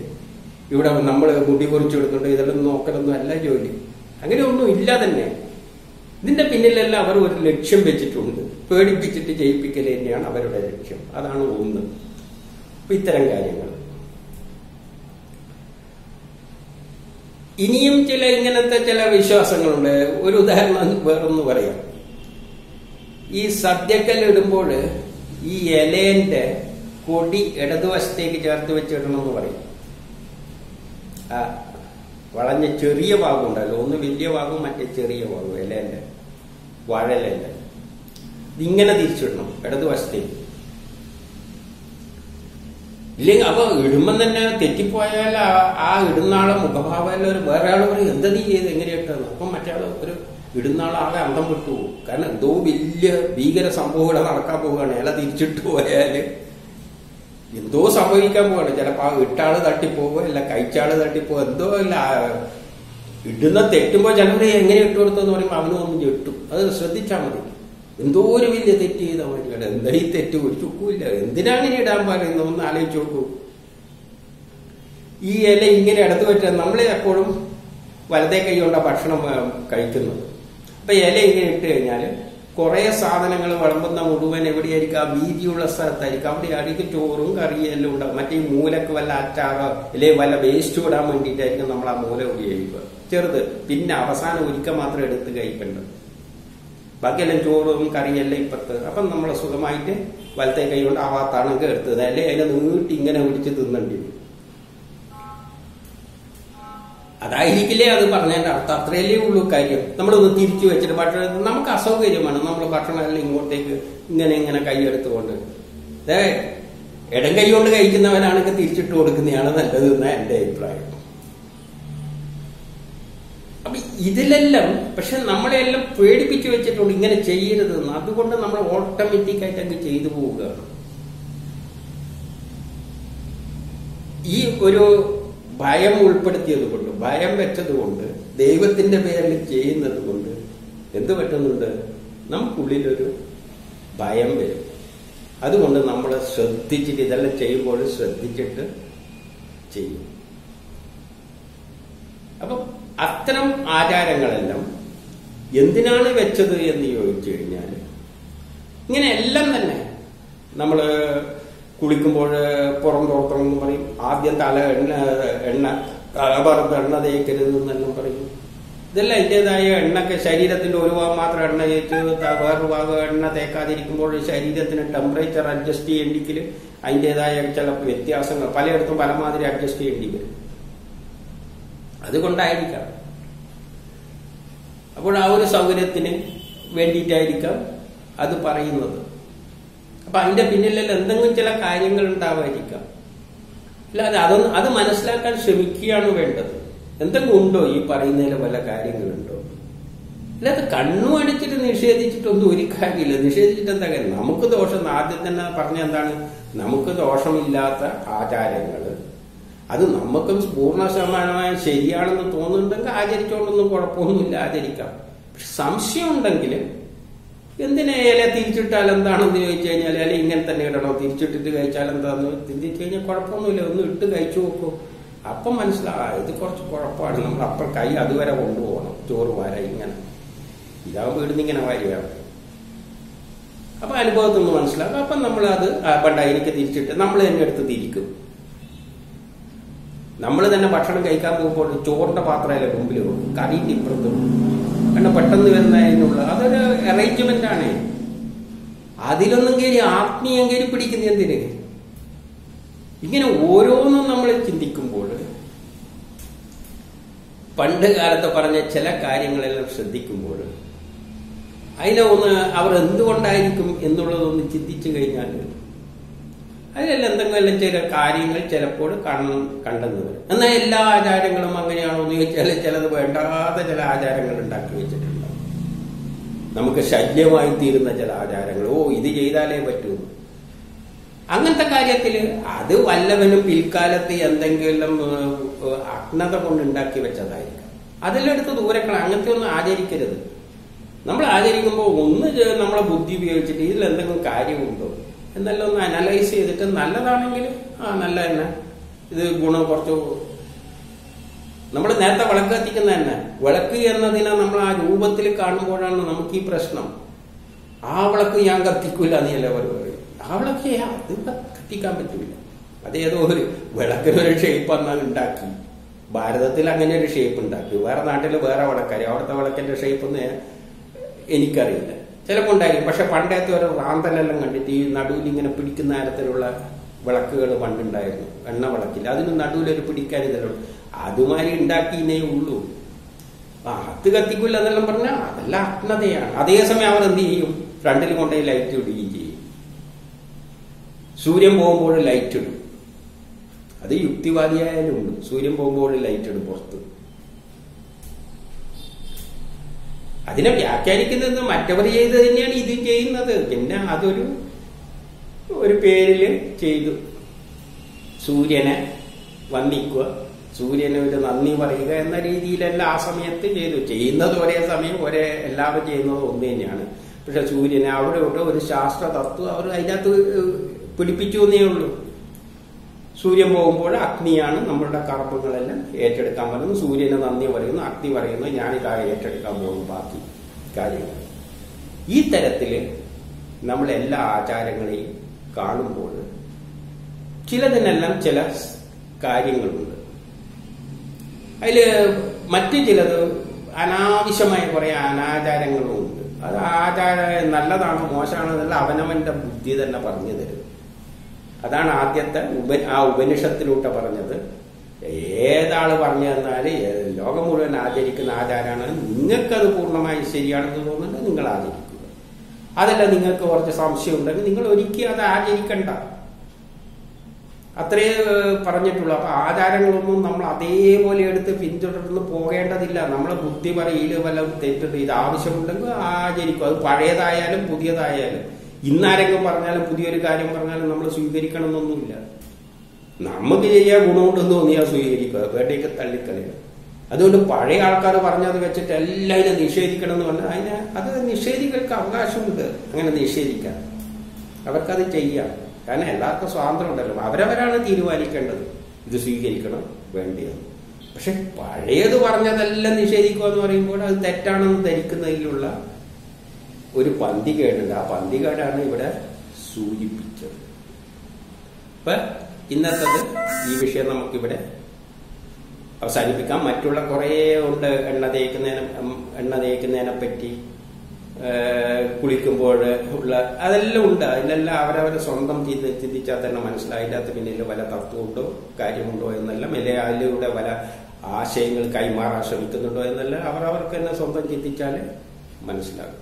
ഇവിടെ നമ്മൾ മുടി കുറിച്ച് കൊടുക്കുന്നുണ്ട് ഇതെല്ലാം നോക്കലൊന്നും അല്ല ജോലി. അങ്ങനെ ഒന്നും ഇല്ല തന്നെ. ഇതിന്റെ പിന്നിലെല്ലാം അവർ ഒരു ലക്ഷ്യം വെച്ചിട്ടുണ്ട്. പേടിപ്പിച്ചിട്ട് ജയിപ്പിക്കൽ തന്നെയാണ് അവരുടെ ലക്ഷ്യം. അതാണ് ഒന്ന്. അപ്പൊ ഇത്തരം കാര്യങ്ങൾ. ഇനിയും ഇങ്ങനത്തെ ചില വിശ്വാസങ്ങളുണ്ട്. ഒരു ഉദാഹരണം വേറൊന്ന് പറയാം. ഈ സദ്യക്കൽ ഇടുമ്പോൾ ഈ ഇലേന്റെ കൊടി ഇടതുവശത്തേക്ക് ചേർത്ത് വെച്ചിടണമെന്ന് പറയും. വളഞ്ഞ ചെറിയ ഭാഗം ഉണ്ടല്ലോ, ഒന്ന് വലിയ ഭാഗം മറ്റേ ചെറിയ ഭാഗം ഇലേന്റെ. വാഴയിലല്ല, ഇതിങ്ങനെ തിരിച്ചിടണം ഇടതുവശത്തേക്ക്. ഇല്ലെങ്കിൽ അപ്പൊ ഇടുമ്പം തന്നെ തെറ്റിപ്പോയാൽ ആ ഇടുന്ന ആളെ മുഖഭാവമല്ല ഒരു വേറെ ആൾ പറയും എന്താ നീ ചെയ്ത് എങ്ങനെ ഇട്ടെന്ന്. അപ്പം മറ്റേ ആള് ഒരു ഇടുന്ന ആളാകെ അന്തം വിട്ടുപോകും. കാരണം എന്തോ വലിയ ഭീകര സംഭവങ്ങൾ നടക്കാൻ പോവുകയാണ്. ഇല തിരിച്ചിട്ട് പോയാല് എന്തോ സംഭവിക്കാൻ പോവാണ്. ചിലപ്പോ ആ ഇട്ടാള് തട്ടിപ്പോവുക, അല്ല കഴിച്ചാള് തട്ടിപ്പോവുക, എന്തോ അല്ല ഇടുന്ന തെറ്റുമ്പോ ചിലവരെ എങ്ങനെ ഇട്ട് കൊടുത്തെന്ന് പറയുമ്പോ അവനും ഒന്നും ഞെട്ടും. അത് ശ്രദ്ധിച്ചാൽ മതി. എന്തോ ഒരു വലിയ തെറ്റ് ചെയ്താൽ മതിയാണ്. എന്താ ഈ തെറ്റ് ഒരു ചുക്കുമില്ല, എന്തിനാ അങ്ങനെ ഇടാൻ പറയുന്ന ഒന്ന് ആലോചിച്ച് നോക്കൂ. ഈ ഇല ഇങ്ങനെ എടുത്തു വെച്ചാൽ നമ്മളെ എപ്പോഴും വലതേ കൈ കൊണ്ടാണ് ഭക്ഷണം കഴിക്കുന്നത്. അപ്പൊ ഇല ഇങ്ങനെ ഇട്ട് കഴിഞ്ഞാൽ കുറെ സാധനങ്ങൾ വിളമ്പുന്ന മുഴുവൻ എവിടെയായിരിക്കും? ആ വീതിയുള്ള സ്ഥലത്തായിരിക്കും. അവിടെ ആയിരിക്കും ചോറും കറിയും എല്ലാം ഉണ്ടാവും. മറ്റേ മൂലക്ക് വല്ല അച്ചാറോ അല്ലെങ്കിൽ വല്ല വേസ്റ്റ് ഇടാൻ വേണ്ടിയിട്ടായിരിക്കും നമ്മൾ ആ മൂല ഉപയോഗിക്കുക, ചെറുത്. പിന്നെ അവസാനം ഒരിക്കൽ മാത്രം എടുത്ത് കഴിക്കേണ്ടത്. ബാക്കിയെല്ലാം ചോറും കറിയെല്ലാം ഇപ്പുറത്ത്. അപ്പം നമ്മൾ സുഖമായിട്ട് വലത്തെ കൈ കൊണ്ട് ആവാത്താണൊക്കെ എടുത്തത്, അല്ലെ അതിനെ നീട്ടി ഇങ്ങനെ പിടിച്ച് തിന്നേണ്ടി വരും. അതായിരിക്കില്ലേ അത് പറഞ്ഞതിന്റെ അർത്ഥം. അത്രയല്ലേ ഉള്ളൂ കാര്യം. നമ്മളൊന്ന് തിരിച്ചു വെച്ചിട്ട് ഭക്ഷണം നമുക്ക് അസൗകര്യമാണ്. നമ്മൾ ഭക്ഷണം എല്ലാം ഇങ്ങോട്ടേക്ക് ഇങ്ങനെ കൈ എടുത്തുകൊണ്ട് ഇടം കൈ കൊണ്ട് കഴിക്കുന്നവനാണെങ്കിൽ തിരിച്ചിട്ട് കൊടുക്കുന്നതാണ് നല്ലതെന്ന എന്റെ അഭിപ്രായം. അപ്പൊ ഇതിലെല്ലാം പക്ഷെ നമ്മളെല്ലാം പേടിപ്പിച്ചു വെച്ചിട്ടുണ്ട് ഇങ്ങനെ ചെയ്യരുതെന്ന്. അതുകൊണ്ട് നമ്മൾ ഓട്ടോമാറ്റിക് ആയിട്ട് അങ്ങ് ചെയ്തു പോവുകയാണ്. ഈ ഒരു ഭയം ഉൾപ്പെടുത്തിയത് കൊണ്ട്, ഭയം വെച്ചത് കൊണ്ട്, ദൈവത്തിന്റെ പേരിൽ ചെയ്യുന്നത് കൊണ്ട് എന്ത് പറ്റുന്നുണ്ട്? നമുക്കുള്ളിലൊരു ഭയം വരും. അതുകൊണ്ട് നമ്മൾ ശ്രദ്ധിച്ചിട്ട് ഇതെല്ലാം ചെയ്യുമ്പോൾ ശ്രദ്ധിച്ചിട്ട് ചെയ്യും. അപ്പം അത്തരം ആചാരങ്ങളെല്ലാം എന്തിനാണ് വെച്ചത് എന്ന് ചോദിച്ചു കഴിഞ്ഞാൽ ഇങ്ങനെ എല്ലാം തന്നെ നമ്മൾ കുളിക്കുമ്പോൾ പുറം തോർത്തണം എന്ന് പറയും. ആദ്യം തല തലപറത്ത് എണ്ണ തേക്കരുത് എന്നെല്ലാം പറയും. ഇതെല്ലാം അതിൻ്റെതായ എണ്ണൊക്കെ ശരീരത്തിന്റെ ഒരു ഭാഗം മാത്രം എണ്ണ തേച്ച് വേറൊരു ഭാഗം എണ്ണ തേക്കാതിരിക്കുമ്പോൾ ശരീരത്തിന് ടെമ്പറേച്ചർ അഡ്ജസ്റ്റ് ചെയ്യേണ്ടെങ്കിൽ അതിൻ്റെതായ ചില വ്യത്യാസങ്ങൾ പലയിടത്തും പലമാതിരി അഡ്ജസ്റ്റ് ചെയ്യേണ്ടി വരും. അതുകൊണ്ടായിരിക്കാം. അപ്പോൾ ആ ഒരു സൗകര്യത്തിന് വേണ്ടിയിട്ടായിരിക്കാം അത് പറയുന്നത്. അപ്പൊ അതിന്റെ പിന്നിലെല്ലാം എന്തെങ്കിലും ചില കാര്യങ്ങൾ ഉണ്ടാവാതിരിക്കാം. അല്ലാതെ അത് മനസ്സിലാക്കാൻ ശ്രമിക്കുകയാണ് വേണ്ടത്. എന്തെങ്കിലും ഉണ്ടോ ഈ പറയുന്നതിൽ വല്ല കാര്യങ്ങളുണ്ടോ? അല്ലാതെ കണ്ണു അടിച്ചിട്ട് നിഷേധിച്ചിട്ടൊന്നും ഒരു കാര്യമില്ല. നിഷേധിച്ചിട്ട് എന്താ കാര്യം? നമുക്ക് ദോഷം ആദ്യം തന്നെ പറഞ്ഞ എന്താണ്? നമുക്ക് ദോഷമില്ലാത്ത ആചാരങ്ങൾ അത് നമുക്കും പൂർണ്ണ ശതമാനമായ ശരിയാണെന്ന് തോന്നുന്നുണ്ടെങ്കിൽ ആചരിച്ചോണ്ടൊന്നും കുഴപ്പമൊന്നുമില്ല, ആചരിക്കാം. പക്ഷെ സംശയം ഉണ്ടെങ്കിൽ എന്തിനാ ഇല തിരിച്ചിട്ടാൽ എന്താണെന്ന് ചോദിച്ചു കഴിഞ്ഞാൽ ഇല ഇങ്ങനെ തന്നെ ഇടണോ, തിരിച്ചിട്ടിട്ട് കഴിച്ചാൽ എന്താന്ന് ചിന്തിച്ചു കഴിഞ്ഞാൽ കുഴപ്പമൊന്നുമില്ല. ഒന്ന് ഇട്ട് കഴിച്ചു നോക്കൂ. അപ്പം മനസ്സിലാവും ഇത് കുറച്ച് കുഴപ്പമാണ്. നമ്മൾ അപ്പം കൈ അതുവരെ കൊണ്ടുപോകണം. ചോറ് വാര ഇങ്ങനെ ഇതാവുമ്പോൾ ഇടുന്ന് ഇങ്ങനെ വാരിയാണ്. അപ്പൊ അനുഭവത്തിൽ നിന്ന് മനസ്സിലാക്കും. അപ്പം നമ്മൾ അത് പണ്ടായിരിക്കും തിരിച്ചിട്ട് നമ്മൾ തന്നെ എടുത്ത് തിരിക്കും. നമ്മൾ തന്നെ ഭക്ഷണം കഴിക്കാൻ പോകുമ്പോൾ ചോറിന്റെ പാത്രമല്ല മുമ്പിൽ പോകും, കറിന്റെ ഇപ്പുറത്തും. കാരണം പെട്ടെന്ന് വരുന്നതിനുള്ള അതൊരു അറേഞ്ച്മെന്റ് ആണ്. അതിലൊന്നും കയറി ആത്മീയം കയറി പിടിക്കുന്ന എന്തിന്? ഇങ്ങനെ ഓരോന്നും നമ്മൾ ചിന്തിക്കുമ്പോൾ പണ്ട് കാലത്ത് പറഞ്ഞ ചില കാര്യങ്ങളെല്ലാം ശ്രദ്ധിക്കുമ്പോൾ അതിനെ ഒന്ന് അവർ എന്തുകൊണ്ടായിരിക്കും എന്നുള്ളതൊന്ന് ചിന്തിച്ചു കഴിഞ്ഞാൽ അതിലെല്ലാം എന്തെങ്കിലും ചില കാര്യങ്ങൾ ചിലപ്പോൾ കണ്ടെന്ന് വരും. എന്നാൽ എല്ലാ ആചാരങ്ങളും അങ്ങനെയാണോ എന്ന് ചോദിച്ചാൽ ചിലത് വേണ്ടാത്ത ചില ആചാരങ്ങൾ ഉണ്ടാക്കി വെച്ചിട്ടുണ്ട്. നമുക്ക് ശല്യമായി തീരുന്ന ചില ആചാരങ്ങൾ, ഇത് ചെയ്താലേ പറ്റൂ. അങ്ങനത്തെ കാര്യത്തിൽ അത് വല്ലവനും പിൽക്കാലത്ത് എന്തെങ്കിലും അജ്ഞത കൊണ്ട് ഉണ്ടാക്കി വെച്ചതായിരിക്കാം. അതെല്ലാം എടുത്ത് ദൂരക്കണം. അങ്ങനത്തെ ഒന്നും ആചരിക്കരുത്. നമ്മൾ ആചരിക്കുമ്പോൾ ഒന്ന് നമ്മളെ ബുദ്ധി ഉപയോഗിച്ചിട്ട് ഇതിൽ എന്തെങ്കിലും കാര്യമുണ്ടോ എന്നെല്ലാം ഒന്ന് അനലൈസ് ചെയ്തിട്ട് നല്ലതാണെങ്കിൽ നല്ല തന്നെ ഇത് ഗുണം കുറച്ച്. നമ്മൾ നേരത്തെ വിളക്ക് കത്തിക്കുന്ന തന്നെ വിളക്ക് എന്നതിനെ നമ്മൾ ആ രൂപത്തിൽ കാണുമ്പോഴാണ് നമുക്ക് ഈ പ്രശ്നം. ആ വിളക്ക് ഞാൻ കത്തിക്കൂല നീയല്ലേ പറയും. ആ വിളക്ക് അത് കത്തിക്കാൻ പറ്റില്ല. അതേതോ ഒരു വിളക്കിനൊരു ഷേപ്പ് എന്നാൽ ഉണ്ടാക്കി. ഭാരതത്തിൽ അങ്ങനെ ഒരു ഷേപ്പ് ഉണ്ടാക്കി. വേറെ നാട്ടിൽ വേറെ വിളക്കാരി. അവിടുത്തെ വിളക്കിന്റെ ഷേപ്പ് ഒന്നും എനിക്കറിയില്ല. ചിലപ്പോൾ ഉണ്ടായിരിക്കും. പക്ഷെ പണ്ടത്തെ ഒരു റാന്തലെല്ലാം കണ്ടിട്ട് ഈ നടുവിൽ ഇങ്ങനെ പിടിക്കുന്ന തരത്തിലുള്ള വിളക്കുകൾ പണ്ടുണ്ടായിരുന്നു. എണ്ണ വിളക്കില്ല, അതിന് നടുവിലൊരു പിടിക്കാൻ ഇതല്ലോ അതുമാതിരി ഉണ്ടാക്കിയേ ഉള്ളൂ. അത് കത്തിക്കില്ല എന്നെല്ലാം പറഞ്ഞാൽ അത് അതെല്ലാം അജ്ഞതയാണ്. അതേസമയം അവർ എന്ത് ചെയ്യും? ഫ്രണ്ടിൽ കൊണ്ടുപോയി ലൈറ്റ് ഇടുകയും ചെയ്യും. സൂര്യൻ പോകുമ്പോൾ ലൈറ്റ് ഇടും. അത് യുക്തിവാദിയായാലും ഉണ്ട്. സൂര്യൻ പോകുമ്പോൾ ലൈറ്റ് ഇടും പുറത്ത്. അതിനെ വ്യാഖ്യാനിക്കുന്നത് മറ്റവർ ചെയ്ത് തന്നെയാണ് ഇതും ചെയ്യുന്നത്. പിന്നെ അതൊരു പേരില് ചെയ്തു. സൂര്യനെ വന്ദിക്കുക, സൂര്യന് ഒരു നന്ദി പറയുക എന്ന രീതിയിലല്ല ആ സമയത്ത് ചെയ്തു. ചെയ്യുന്നത് ഒരേ സമയം എല്ലാവരും ചെയ്യുന്നത് ഒന്ന് തന്നെയാണ്. പക്ഷെ സൂര്യനെ അവിടെ ഒരു ശാസ്ത്ര തത്വം അവർ അതിനകത്ത് പിടിപ്പിച്ചു എന്നേ ഉള്ളൂ. സൂര്യൻ പോകുമ്പോൾ അഗ്നിയാണ് നമ്മളുടെ കർമ്മങ്ങളെല്ലാം ഏറ്റെടുക്കാൻ പറയുന്നു. സൂര്യന് നന്ദി പറയുന്നു, അഗ്നി പറയുന്നു ഞാനിതാ ഏറ്റെടുക്കാൻ പോകുന്നു ബാക്കി കാര്യങ്ങൾ. ഈ തരത്തില് നമ്മൾ എല്ലാ ആചാരങ്ങളെയും കാണുമ്പോൾ ചിലതിനെല്ലാം ചില കാര്യങ്ങളുണ്ട്. അതില് മറ്റു ചിലത് അനാവശ്യമായ കുറെ അനാചാരങ്ങളും ഉണ്ട്. അത് നല്ലതാണോ മോശമാണോ എന്നല്ല അവനവന്റെ ബുദ്ധി തന്നെ പറഞ്ഞു തരും. അതാണ് ആദ്യത്തെ ഉപനിഷത്തിലൂടെ പറഞ്ഞത്. ഏതാള് പറഞ്ഞു തന്നാല് ലോകം മുഴുവൻ ആചരിക്കുന്ന ആചാരമാണ്. നിങ്ങൾക്കത് പൂർണ്ണമായി ശരിയാണെന്ന് തോന്നുന്നുണ്ട് നിങ്ങൾ ആചരിക്കുക. അതല്ല നിങ്ങൾക്ക് കുറച്ച് സംശയം ഉണ്ടെങ്കിൽ നിങ്ങൾ ഒരിക്കലും അത് ആചരിക്കണ്ട. അത്രേ പറഞ്ഞിട്ടുള്ളൂ. അപ്പൊ ആചാരങ്ങളൊന്നും നമ്മൾ അതേപോലെ എടുത്ത് പിന്തുടർന്ന് പോകേണ്ടതില്ല. നമ്മളെ ബുദ്ധി പറയില് വല്ലതും തെറ്റുണ്ട്, ഇത് ആവശ്യമുണ്ടെങ്കിൽ ആചരിക്കും. അത് പഴയതായാലും പുതിയതായാലും. ഇന്നാരെങ്കിലും പറഞ്ഞാലും പുതിയൊരു കാര്യം പറഞ്ഞാലും നമ്മൾ സ്വീകരിക്കണം എന്നൊന്നുമില്ല. നമുക്ക് ചെയ്യാൻ ഗുണമുണ്ടെന്ന് തോന്നിയാൽ സ്വീകരിക്കുക, വേട്ടയ്ക്ക് തള്ളിക്കളയുക. അതുകൊണ്ട് പഴയ ആൾക്കാർ പറഞ്ഞത് വെച്ചിട്ട് എല്ലാവരും നിഷേധിക്കണം എന്ന് പറഞ്ഞാൽ അത് നിഷേധികൾക്ക് അവകാശമുണ്ട് അങ്ങനെ നിഷേധിക്കാൻ. അവർക്കത് ചെയ്യാം. കാരണം എല്ലാവർക്കും സ്വാതന്ത്ര്യം ഉണ്ടല്ലോ. അവരവരാണ് തീരുമാനിക്കേണ്ടത് ഇത് സ്വീകരിക്കണം വേണ്ടിയെന്ന്. പക്ഷെ പഴയത് പറഞ്ഞതെല്ലാം നിഷേധിക്കുക എന്ന് പറയുമ്പോൾ അത് തെറ്റാണെന്ന് ധരിക്കുന്നതിലുള്ള ഒരു പന്തികേടുണ്ട്. ആ പന്തികേടാണ് ഇവിടെ സൂചിപ്പിച്ചത്. അപ്പൊ ഇന്നത്തത് ഈ വിഷയം നമുക്കിവിടെ അവസാനിപ്പിക്കാം. മറ്റുള്ള കുറേ ഉണ്ട്. എണ്ണ തേക്കുന്നതിനെ പറ്റി, കുളിക്കുമ്പോൾ ഉള്ള അതെല്ലാം ഉണ്ട്. അതിലെല്ലാം അവരവരെ സ്വന്തം ചിന്തിച്ചാൽ തന്നെ മനസ്സിലായി അതിനകത്ത് പിന്നിൽ വല്ല തത്വമുണ്ടോ കാര്യമുണ്ടോ എന്നെല്ലാം, അല്ലെ അതിലൂടെ വല്ല ആശയങ്ങൾ കൈമാറാൻ ശ്രമിക്കുന്നുണ്ടോ എന്നെല്ലാം അവരവർക്ക് തന്നെ സ്വന്തം ചിന്തിച്ചാൽ മനസ്സിലാകും.